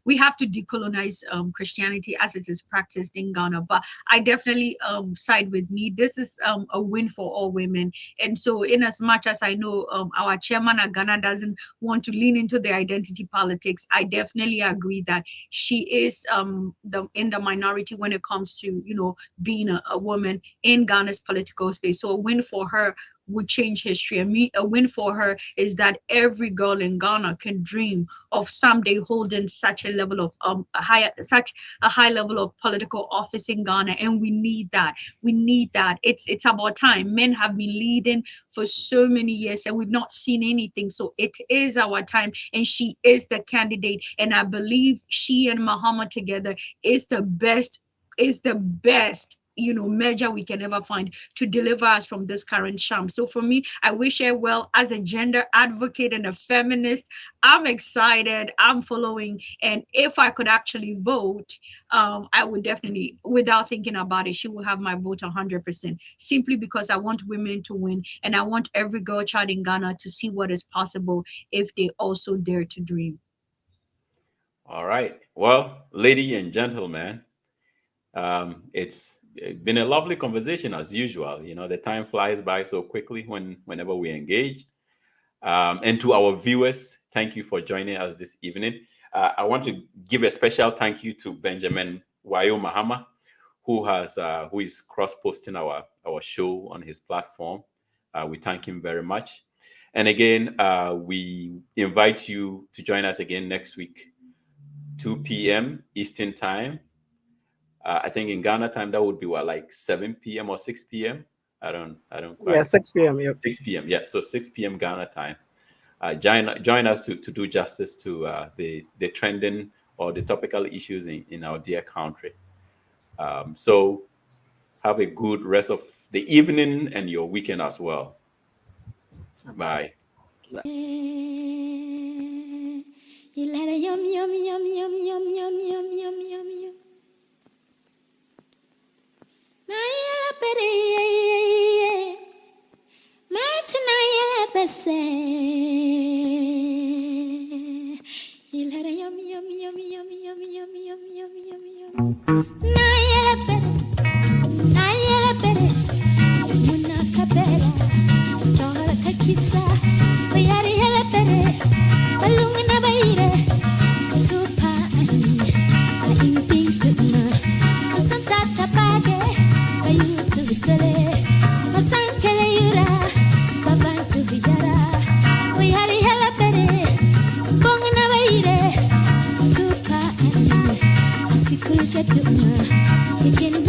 we have to decolonize Christianity as it is practiced in Ghana. But I definitely side with me. This is a win for all women. And so, in as much as I know our chairman at Ghana doesn't want to lean into the identity politics, I definitely agree that she is in the minority when it comes to, being a woman in Ghana's political space. So a win for her would change history. A win for her is that every girl in Ghana can dream of someday holding such a level of such a high level of political office in Ghana, and we need that. We need that. It's about time. Men have been leading for so many years, and we've not seen anything. So it is our time, and she is the candidate. And I believe she and Mahama together is the best. Measure we can ever find to deliver us from this current sham. So for me, I wish her well. As a gender advocate and a feminist, I'm excited, I'm following, and if I could actually vote, I would definitely, without thinking about it, she will have my vote 100%, simply because I want women to win, and I want every girl child in Ghana to see what is possible if they also dare to dream. All right. Well, ladies and gentlemen, it's been a lovely conversation as usual. The time flies by so quickly whenever we engage. And to our viewers, thank you for joining us this evening. I want to give a special thank you to Benjamin Wayo Mahama, who is cross-posting our show on his platform. We thank him very much. And again, we invite you to join us again next week, 2 p.m. Eastern Time. I think in Ghana time that would be like 7 p.m. or 6 p.m. I don't quite. Yeah, 6 p.m. Yeah. 6 p.m. Yeah, so 6 p.m. Ghana time. Join us to do justice to the trending or the topical issues in our dear country. So have a good rest of the evening and your weekend as well. Bye. You can